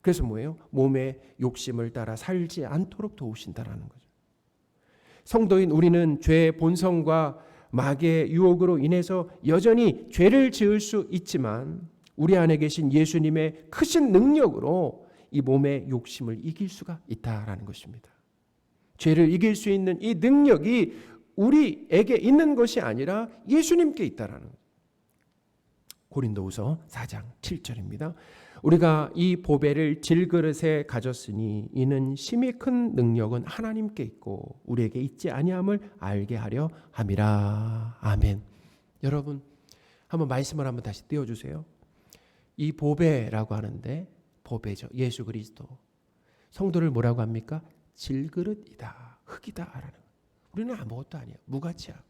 그래서 뭐예요? 몸의 욕심을 따라 살지 않도록 도우신다라는 거죠. 성도인 우리는 죄의 본성과 마귀의 유혹으로 인해서 여전히 죄를 지을 수 있지만 우리 안에 계신 예수님의 크신 능력으로 이 몸의 욕심을 이길 수가 있다라는 것입니다. 죄를 이길 수 있는 이 능력이 우리에게 있는 것이 아니라 예수님께 있다라는 거예요. 고린도후서 4장 7절입니다. 우리가 이 보배를 질그릇에 가졌으니 이는 심히 큰 능력은 하나님께 있고 우리에게 있지 아니함을 알게 하려 함이라. 아멘. 여러분 한번 말씀을 한번 다시 띄워주세요. 이 보배라고 하는데 보배죠. 예수 그리스도. 성도를 뭐라고 합니까? 질그릇이다. 흙이다라는 거예요. 우리는 아무것도 아니야. 무가치야.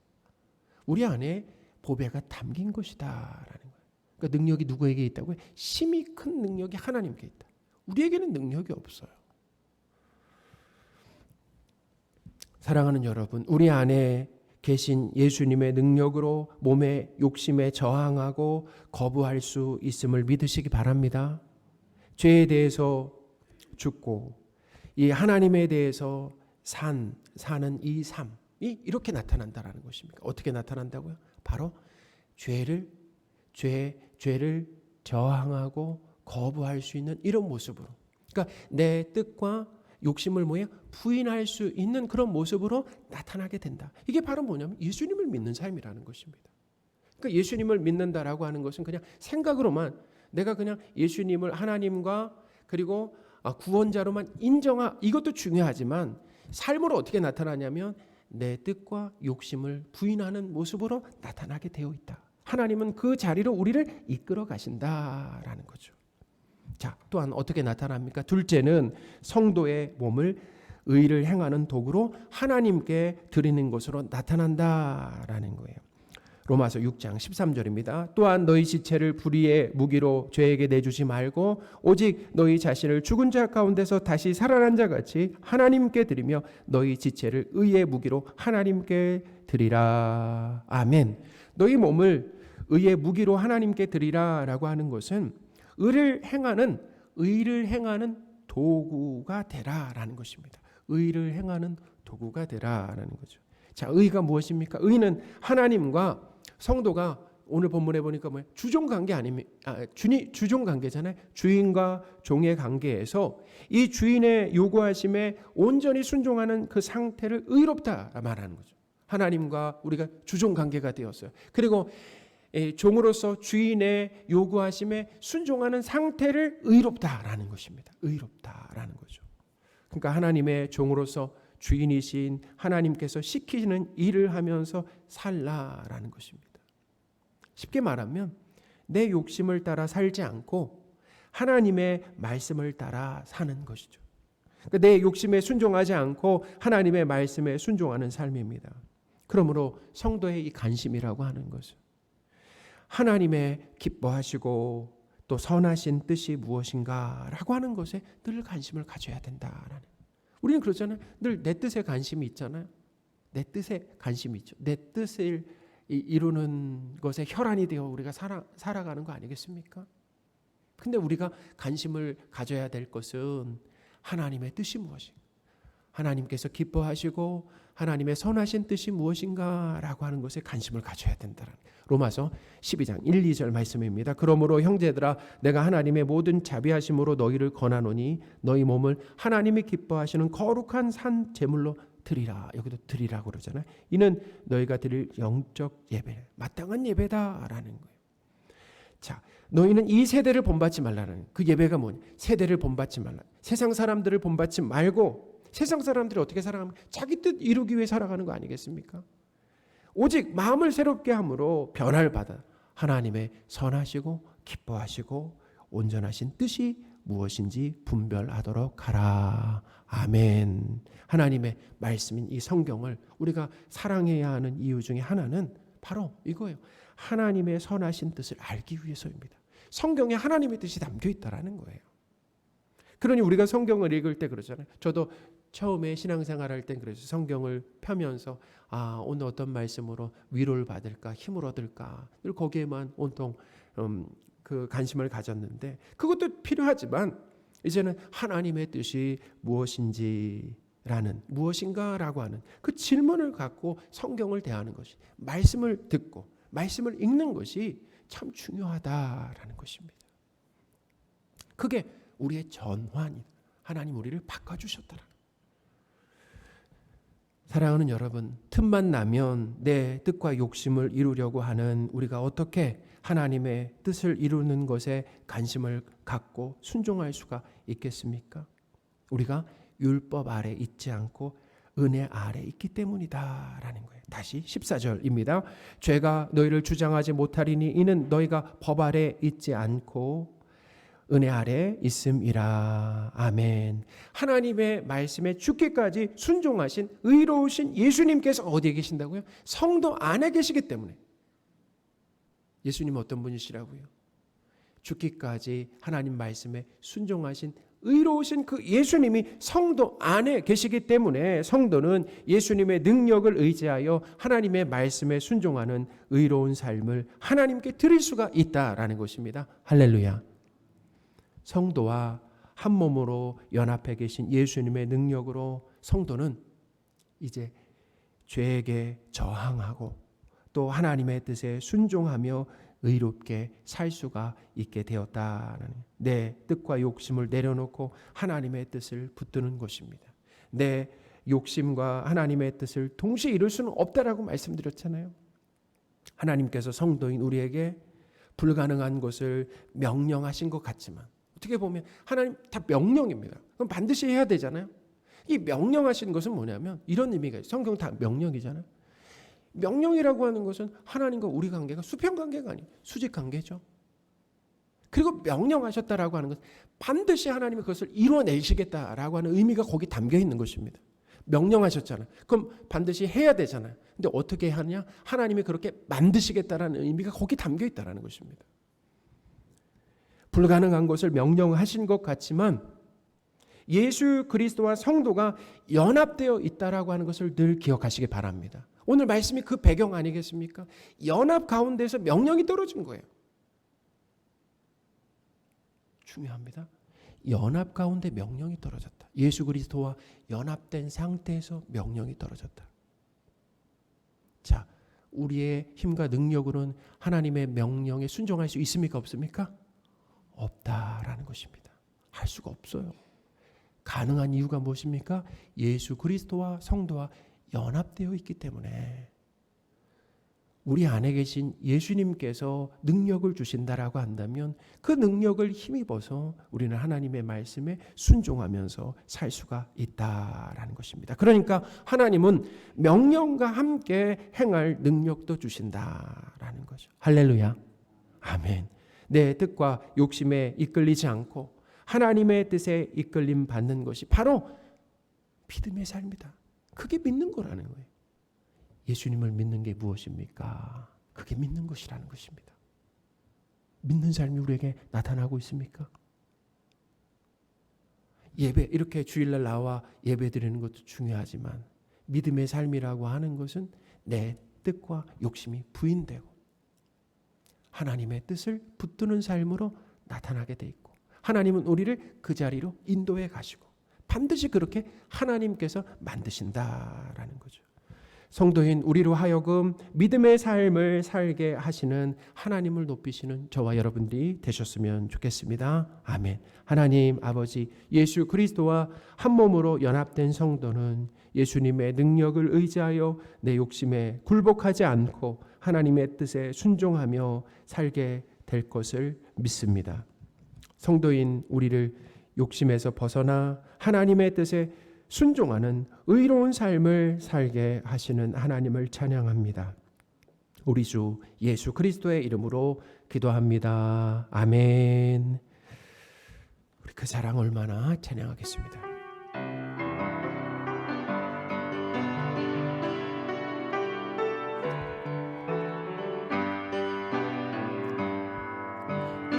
우리 안에 보배가 담긴 것이다라는 거예요. 그러니까 능력이 누구에게 있다고요? 심히 큰 능력이 하나님께 있다. 우리에게는 능력이 없어요. 사랑하는 여러분, 우리 안에 계신 예수님의 능력으로 몸의 욕심에 저항하고 거부할 수 있음을 믿으시기 바랍니다. 죄에 대해서 죽고 이 하나님에 대해서 사는 이 삶이 이렇게 나타난다라는 것입니까? 어떻게 나타난다고요? 바로 죄를 저항하고 거부할 수 있는 이런 모습으로. 그러니까 내 뜻과 욕심을 부인할 수 있는 그런 모습으로 나타나게 된다. 이게 바로 뭐냐면 예수님을 믿는 삶이라는 것입니다. 그러니까 예수님을 믿는다라고 하는 것은 그냥 생각으로만 내가 그냥 예수님을 하나님과 그리고 구원자로만 이것도 중요하지만 삶으로 어떻게 나타나냐면 내 뜻과 욕심을 부인하는 모습으로 나타나게 되어 있다. 하나님은 그 자리로 우리를 이끌어 가신다라는 거죠. 자, 또한 어떻게 나타납니까? 둘째는 성도의 몸을 의를 행하는 도구로 하나님께 드리는 것으로 나타난다라는 거예요. 로마서 6장 13절입니다. 또한 너희 지체를 불의의 무기로 죄에게 내주지 말고 오직 너희 자신을 죽은 자 가운데서 다시 살아난 자 같이 하나님께 드리며 너희 지체를 의의 무기로 하나님께 드리라. 아멘. 너희 몸을 의의 무기로 하나님께 드리라라고 하는 것은 의를 행하는 도구가 되라라는 것입니다. 의를 행하는 도구가 되라라는 거죠. 자, 의가 무엇입니까? 의는 하나님과 성도가 오늘 본문에 보니까 주종 관계 주종 관계잖아요. 주인과 종의 관계에서 이 주인의 요구하심에 온전히 순종하는 그 상태를 의롭다 말하는 거죠. 하나님과 우리가 주종 관계가 되었어요. 그리고 종으로서 주인의 요구하심에 순종하는 상태를 의롭다라는 것입니다. 의롭다라는 거죠. 그러니까 하나님의 종으로서 주인이신 하나님께서 시키는 일을 하면서 살라라는 것입니다. 쉽게 말하면 내 욕심을 따라 살지 않고 하나님의 말씀을 따라 사는 것이죠. 그러니까 내 욕심에 순종하지 않고 하나님의 말씀에 순종하는 삶입니다. 그러므로 성도의 이 관심이라고 하는 것은 하나님의 기뻐하시고 또 선하신 뜻이 무엇인가라고 하는 것에 늘 관심을 가져야 된다라는. 우리는 그러잖아요. 늘 내 뜻에 관심이 있잖아요. 내 뜻에 관심이 있죠. 내 뜻을 이루는 것에 혈안이 되어 우리가 살아가는 거 아니겠습니까? 근데 우리가 관심을 가져야 될 것은 하나님의 뜻이 무엇인가? 하나님께서 기뻐하시고 하나님의 선하신 뜻이 무엇인가라고 하는 것에 관심을 가져야 된다는 로마서 12장 1, 2절 말씀입니다. 그러므로 형제들아 내가 하나님의 모든 자비하심으로 너희를 권하노니 너희 몸을 하나님이 기뻐하시는 거룩한 산 제물로 드리라. 여기도 드리라고 그러잖아요. 이는 너희가 드릴 영적 예배, 마땅한 예배다라는 거예요. 자, 너희는 이 세대를 본받지 말라는 그 예배가 뭐냐? 세대를 본받지 말라. 세상 사람들을 본받지 말고 세상 사람들이 어떻게 살아가면 자기 뜻 이루기 위해 살아가는 거 아니겠습니까? 오직 마음을 새롭게 함으로 변화를 받아 하나님의 선하시고 기뻐하시고 온전하신 뜻이 무엇인지 분별하도록 하라. 아멘. 하나님의 말씀인 이 성경을 우리가 사랑해야 하는 이유 중에 하나는 바로 이거예요. 하나님의 선하신 뜻을 알기 위해서입니다. 성경에 하나님의 뜻이 담겨 있다라는 거예요. 그러니 우리가 성경을 읽을 때 그러잖아요. 저도 처음에 신앙생활 할 땐 그래서 성경을 펴면서 오늘 어떤 말씀으로 위로를 받을까 힘을 얻을까 늘 거기에만 온통 그 관심을 가졌는데 그것도 필요하지만 이제는 하나님의 뜻이 무엇인가라고 하는 그 질문을 갖고 성경을 대하는 것이, 말씀을 듣고 말씀을 읽는 것이 참 중요하다라는 것입니다. 그게 우리의 전환이, 하나님 우리를 바꿔주셨다라는. 사랑하는 여러분, 틈만 나면 내 뜻과 욕심을 이루려고 하는 우리가 어떻게 하나님의 뜻을 이루는 것에 관심을 갖고 순종할 수가 있겠습니까? 우리가 율법 아래 있지 않고 은혜 아래 있기 때문이다라는 거예요. 다시 14절입니다. 죄가 너희를 주장하지 못하리니 이는 너희가 법 아래 있지 않고 은혜 아래 있음이라. 아멘. 하나님의 말씀에 죽기까지 순종하신 의로우신 예수님께서 어디에 계신다고요? 성도 안에 계시기 때문에. 예수님 어떤 분이시라고요? 죽기까지 하나님 말씀에 순종하신 의로우신 그 예수님이 성도 안에 계시기 때문에 성도는 예수님의 능력을 의지하여 하나님의 말씀에 순종하는 의로운 삶을 하나님께 드릴 수가 있다라는 것입니다. 할렐루야. 성도와 한 몸으로 연합해 계신 예수님의 능력으로 성도는 이제 죄에게 저항하고 또 하나님의 뜻에 순종하며 의롭게 살 수가 있게 되었다는, 내 뜻과 욕심을 내려놓고 하나님의 뜻을 붙드는 것입니다. 내 욕심과 하나님의 뜻을 동시에 이룰 수는 없다라고 말씀드렸잖아요. 하나님께서 성도인 우리에게 불가능한 것을 명령하신 것 같지만 어떻게 보면 하나님 다 명령입니다. 그럼 반드시 해야 되잖아요. 이 명령하신 것은 뭐냐면 이런 의미가 있어요. 성경 다 명령이잖아요. 명령이라고 하는 것은 하나님과 우리 관계가 수평 관계가 아니에요. 수직 관계죠. 그리고 명령하셨다라고 하는 것은 반드시 하나님이 그것을 이뤄내시겠다라고 하는 의미가 거기 담겨 있는 것입니다. 명령하셨잖아요. 그럼 반드시 해야 되잖아요. 근데 어떻게 하느냐? 하나님이 그렇게 만드시겠다라는 의미가 거기 담겨 있다라는 것입니다. 불가능한 것을 명령하신 것 같지만 예수 그리스도와 성도가 연합되어 있다라고 하는 것을 늘 기억하시기 바랍니다. 오늘 말씀이 그 배경 아니겠습니까? 연합 가운데서 명령이 떨어진 거예요. 중요합니다. 연합 가운데 명령이 떨어졌다. 예수 그리스도와 연합된 상태에서 명령이 떨어졌다. 자, 우리의 힘과 능력으로는 하나님의 명령에 순종할 수 있습니까? 없습니까? 없다라는 것입니다. 할 수가 없어요. 가능한 이유가 무엇입니까? 예수 그리스도와 성도와 연합되어 있기 때문에. 우리 안에 계신 예수님께서 능력을 주신다라고 한다면 그 능력을 힘입어서 우리는 하나님의 말씀에 순종하면서 살 수가 있다라는 것입니다. 그러니까 하나님은 명령과 함께 행할 능력도 주신다라는 거죠. 할렐루야. 아멘. 내 뜻과 욕심에 이끌리지 않고 하나님의 뜻에 이끌림 받는 것이 바로 믿음의 삶이다. 그게 믿는 거라는 거예요. 예수님을 믿는 게 무엇입니까? 그게 믿는 것이라는 것입니다. 믿는 삶이 우리에게 나타나고 있습니까? 예배, 이렇게 주일날 나와 예배 드리는 것도 중요하지만 믿음의 삶이라고 하는 것은 내 뜻과 욕심이 부인되고 하나님의 뜻을 붙드는 삶으로 나타나게 돼 있고 하나님은 우리를 그 자리로 인도해 가시고 반드시 그렇게 하나님께서 만드신다라는 거죠. 성도인 우리로 하여금 믿음의 삶을 살게 하시는 하나님을 높이시는 저와 여러분들이 되셨으면 좋겠습니다. 아멘. 하나님 아버지, 예수 그리스도와 한 몸으로 연합된 성도는 예수님의 능력을 의지하여 내 욕심에 굴복하지 않고 하나님의 뜻에 순종하며 살게 될 것을 믿습니다. 성도인 우리를 욕심에서 벗어나 하나님의 뜻에 순종하는 의로운 삶을 살게 하시는 하나님을 찬양합니다. 우리 주 예수 그리스도의 이름으로 기도합니다. 아멘. 우리 그 사랑 얼마나 찬양하겠습니다.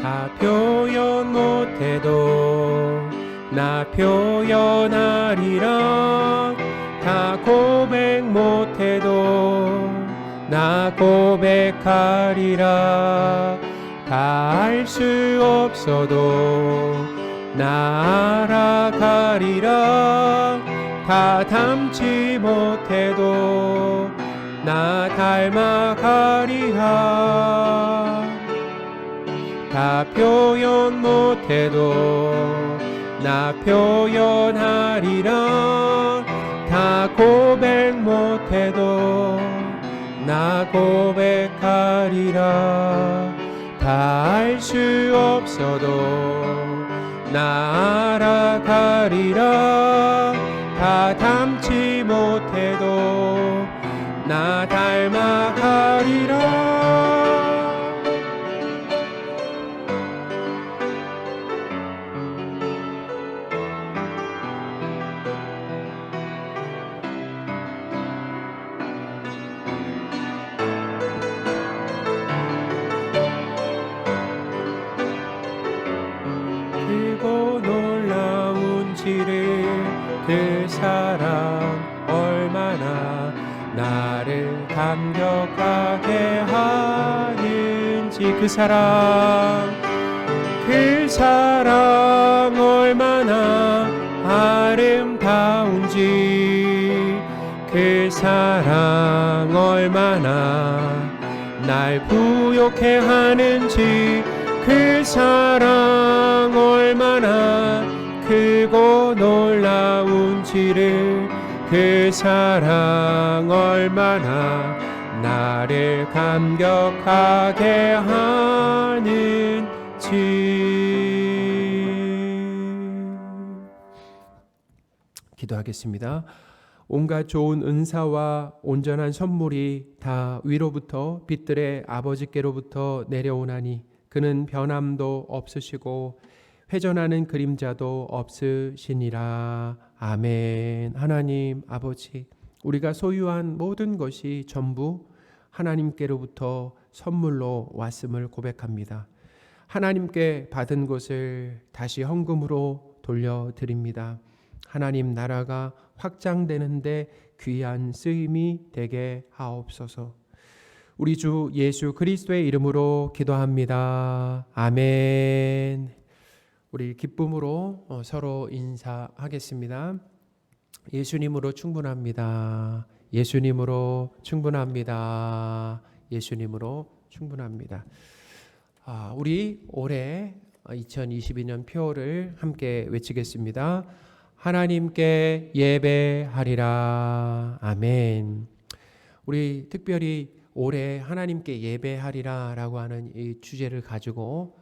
다 표현 못해도 나 표현하리라. 다 고백 못해도 나 고백하리라. 다 알 수 없어도 나 알아가리라. 다 닮지 못해도 나 닮아가리라. 다 표현 못해도 나 표현하리라. 다 고백 못해도 나 고백하리라. 다 알 수 없어도 나 알아가리라. 다 닮지 못해도 나 닮아가리라. 크고 놀라운 지를 그 사랑 얼마나 나를 감격하게 하는지. 그 사랑 얼마나 아름다운지. 그 사랑 얼마나 날 부욕해 하는지. 그 사랑 얼마나 크고 놀라운지를. 그 사랑 얼마나 나를 감격하게 하는지. 기도하겠습니다. 온갖 좋은 은사와 온전한 선물이 다 위로부터 빛들의 아버지께로부터 내려오나니 그는 변함도 없으시고 회전하는 그림자도 없으시니라. 아멘. 하나님 아버지, 우리가 소유한 모든 것이 전부 하나님께로부터 선물로 왔음을 고백합니다. 하나님께 받은 것을 다시 헌금으로 돌려드립니다. 하나님 나라가 확장되는데 귀한 쓰임이 되게 하옵소서. 우리 주 예수 그리스도의 이름으로 기도합니다. 아멘. 우리 기쁨으로 서로 인사하겠습니다. 예수님으로 충분합니다. 예수님으로 충분합니다. 예수님으로 충분합니다. 우리 올해 2022년 표를 함께 외치겠습니다. 하나님께 예배하리라. 아멘. 우리 특별히 올해 하나님께 예배하리라라고 하는 이 주제를 가지고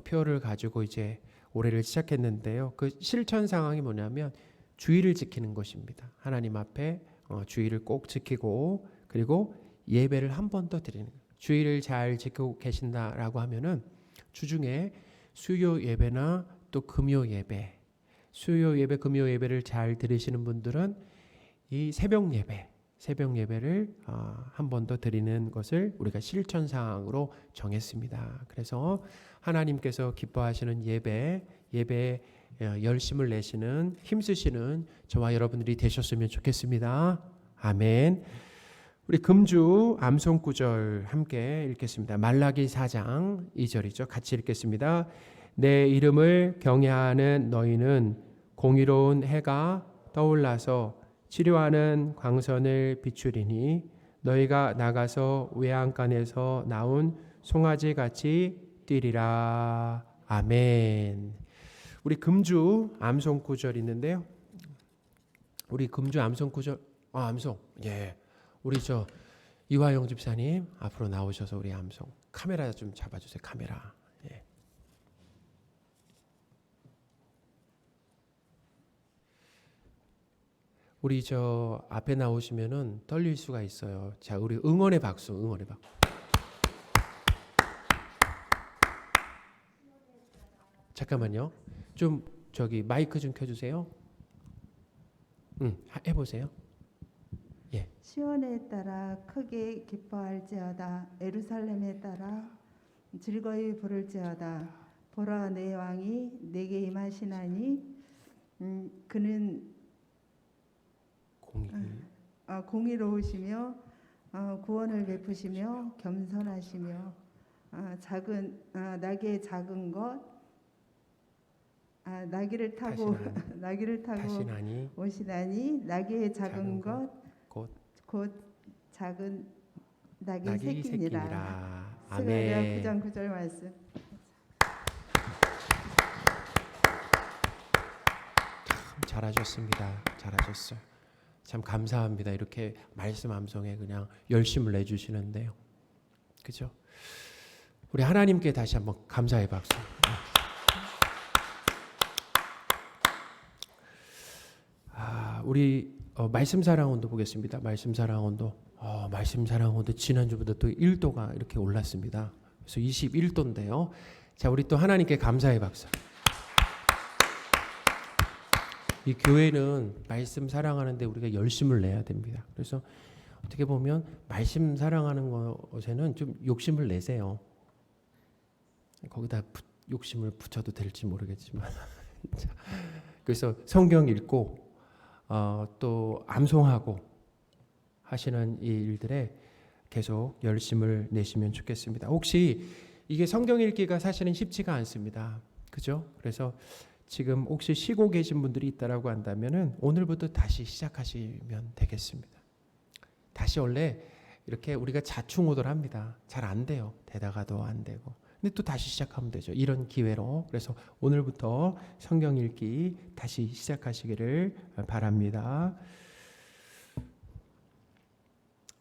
표를 가지고 이제 올해를 시작했는데요. 그 실천 상황이 뭐냐면 주의를 지키는 것입니다. 하나님 앞에 주의를 꼭 지키고 그리고 예배를 한 번 더 드리는 거예요. 주의를 잘 지키고 계신다라고 하면은 주중에 수요 예배나 또 금요 예배, 수요 예배, 금요 예배를 잘 들으시는 분들은 이 새벽 예배를 한 번 더 드리는 것을 우리가 실천 사항으로 정했습니다. 그래서 하나님께서 기뻐하시는 예배에 열심을 내시는, 힘쓰시는 저와 여러분들이 되셨으면 좋겠습니다. 아멘. 우리 금주 암송 구절 함께 읽겠습니다. 말라기 4장 2절이죠. 같이 읽겠습니다. 내 이름을 경외하는 너희는 공의로운 해가 떠올라서 치료하는 광선을 비추리니 너희가 나가서 외양간에서 나온 송아지 같이 뛰리라. 아멘. 우리 금주 암송 구절 있는데요. 우리 금주 암송 구절 암송. 예. 우리 이화영 집사님 앞으로 나오셔서 우리 암송 카메라 좀 잡아주세요. 카메라. 예. 우리 앞에 나오시면은 떨릴 수가 있어요. 자, 우리 응원의 박수. 잠깐만요. 좀 마이크 좀 켜주세요. 해보세요. 예. 시온에 따라 크게 기뻐할지어다. 예루살렘에 따라 즐거이 부를지어다. 보라, 내 왕이 내게 임하시나니 그는 공의로우시며 구원을 베푸시며 겸손하시며 나귀의 작은 것 나귀를 타고 나귀를 타고 타시나니 오시나니 나귀의 작은 것 곧 곧 작은 나귀 나귀 새끼니라. 새끼니라. 스가랴 아멘. 9장 9절 말씀. 참 잘하셨습니다. 잘하셨어요. 참 감사합니다. 이렇게 말씀 암송에 그냥 열심을 내주시는데요. 그죠? 우리 하나님께 다시 한번 감사의 박수. 우리 말씀 사랑온도 보겠습니다. 말씀 사랑온도 지난주보다 또 1도가 이렇게 올랐습니다. 그래서 21도인데요. 자, 우리 또 하나님께 감사의 박수. 이 교회는 말씀 사랑하는데 우리가 열심을 내야 됩니다. 그래서 어떻게 보면 말씀 사랑하는 것에는 좀 욕심을 내세요. 거기다 욕심을 붙여도 될지 모르겠지만 그래서 성경 읽고 또 암송하고 하시는 이 일들에 계속 열심을 내시면 좋겠습니다. 혹시 이게 성경 읽기가 사실은 쉽지가 않습니다. 그죠? 그래서 지금 혹시 쉬고 계신 분들이 있다라고 한다면은 오늘부터 다시 시작하시면 되겠습니다. 다시 원래 이렇게 우리가 자충우돌합니다. 잘 안 돼요. 되다가도 안 되고. 근데 또 다시 시작하면 되죠. 이런 기회로. 그래서 오늘부터 성경 읽기 다시 시작하시기를 바랍니다.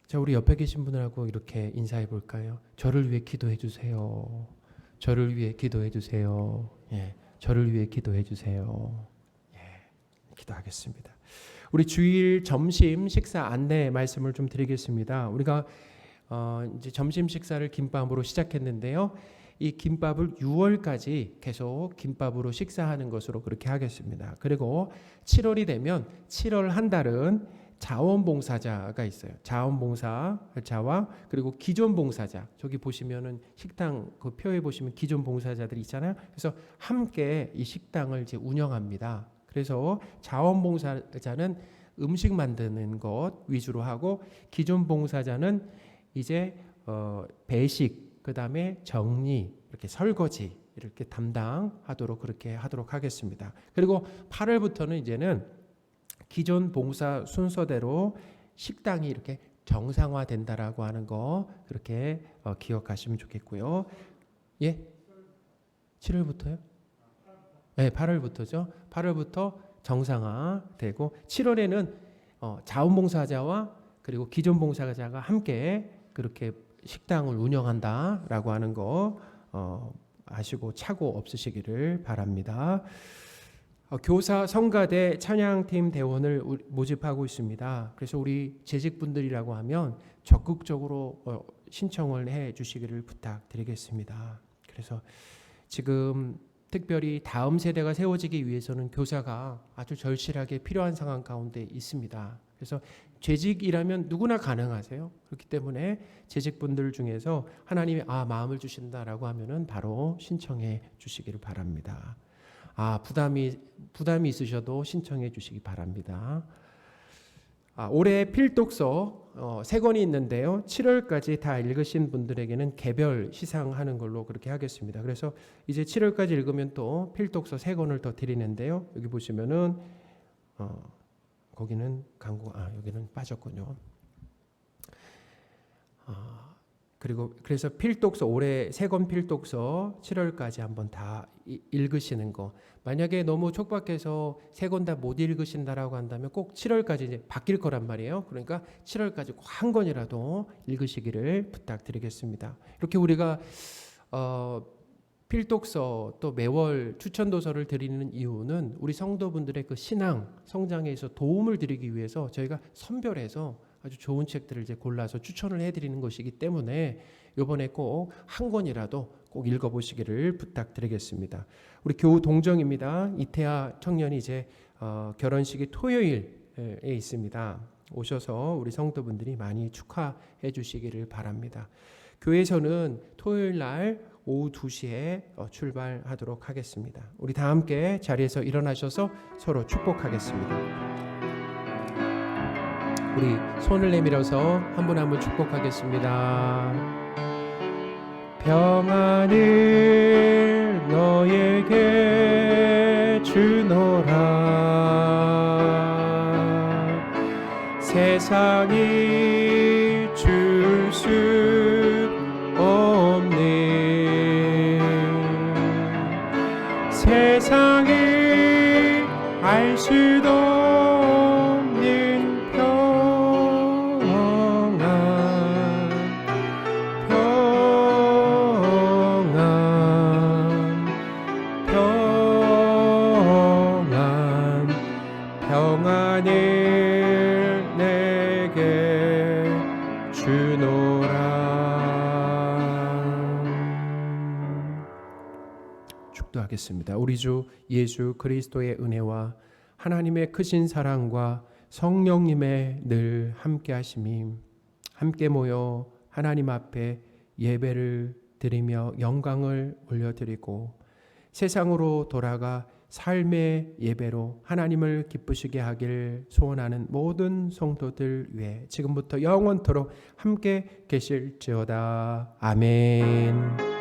자, 우리 옆에 계신 분들하고 이렇게 인사해 볼까요? 저를 위해 기도해 주세요. 저를 위해 기도해 주세요. 예, 저를 위해 기도해 주세요. 예, 기도하겠습니다. 우리 주일 점심 식사 안내 말씀을 좀 드리겠습니다. 우리가 이제 점심 식사를 김밥으로 시작했는데요. 이 김밥을 6월까지 계속 김밥으로 식사하는 것으로 그렇게 하겠습니다. 그리고 7월이 되면 7월 한 달은 자원봉사자가 있어요. 자원봉사자와 그리고 기존봉사자. 저기 보시면은 식당 그 표에 보시면 기존봉사자들이 있잖아요. 그래서 함께 이 식당을 이제 운영합니다. 그래서 자원봉사자는 음식 만드는 것 위주로 하고 기존봉사자는 이제 배식 그다음에 정리 이렇게 설거지 이렇게 담당하도록 그렇게 하도록 하겠습니다. 그리고 8월부터는 이제는 기존 봉사 순서대로 식당이 이렇게 정상화된다라고 하는 거 그렇게 기억하시면 좋겠고요. 예? 7월부터요? 네, 8월부터죠. 8월부터 정상화되고 7월에는 자원봉사자와 그리고 기존 봉사자가 함께 그렇게 식당을 운영한다라고 하는 거 아시고 착오 없으시기를 바랍니다. 교사, 성가대, 찬양팀 대원을 모집하고 있습니다. 그래서 우리 재직분들이라고 하면 적극적으로 신청을 해 주시기를 부탁드리겠습니다. 그래서 지금 특별히 다음 세대가 세워지기 위해서는 교사가 아주 절실하게 필요한 상황 가운데 있습니다. 그래서 재직이라면 누구나 가능하세요. 그렇기 때문에 재직분들 중에서 하나님이 마음을 주신다라고 하면은 바로 신청해 주시기를 바랍니다. 부담이 있으셔도 신청해 주시기 바랍니다. 올해 필독서 3권이 있는데요. 7월까지 다 읽으신 분들에게는 개별 시상하는 걸로 그렇게 하겠습니다. 그래서 이제 7월까지 읽으면 또 필독서 3권을 더 드리는데요. 여기 보시면은 거기는 여기는 빠졌군요. 그리고 그래서 필독서 올해 3권 필독서 7월까지 한번 다 읽으시는 거. 만약에 너무 촉박해서 3권 다 못 읽으신다라고 한다면 꼭 7월까지 이제 바뀔 거란 말이에요. 그러니까 7월까지 꼭 한 권이라도 읽으시기를 부탁드리겠습니다. 이렇게 우리가 필독서 또 매월 추천 도서를 드리는 이유는 우리 성도분들의 그 신앙 성장에 있어서 도움을 드리기 위해서 저희가 선별해서 아주 좋은 책들을 이제 골라서 추천을 해드리는 것이기 때문에 이번에 꼭 한 권이라도 꼭 읽어보시기를 부탁드리겠습니다. 우리 교우 동정입니다. 이태아 청년이 이제 결혼식이 토요일에 있습니다. 오셔서 우리 성도분들이 많이 축하해 주시기를 바랍니다. 교회에서는 토요일 날 오후 2시에 출발하도록 하겠습니다. 우리 다 함께 자리에서 일어나셔서 서로 축복하겠습니다. 우리 손을 내밀어서 한 분 한 분 축복하겠습니다. 평안을 너에게 주노라. 세상이 줄 수 없는 세상이 알 수도 없는 평안 평안을 내게 주노라. 축도하겠습니다. 우리 주 예수 그리스도의 은혜와 하나님의 크신 사랑과 성령님의 늘 함께 하심이 함께 모여 하나님 앞에 예배를 드리며 영광을 올려드리고 세상으로 돌아가 삶의 예배로 하나님을 기쁘시게 하길 소원하는 모든 성도들 위해 지금부터 영원토록 함께 계실지어다. 아멘.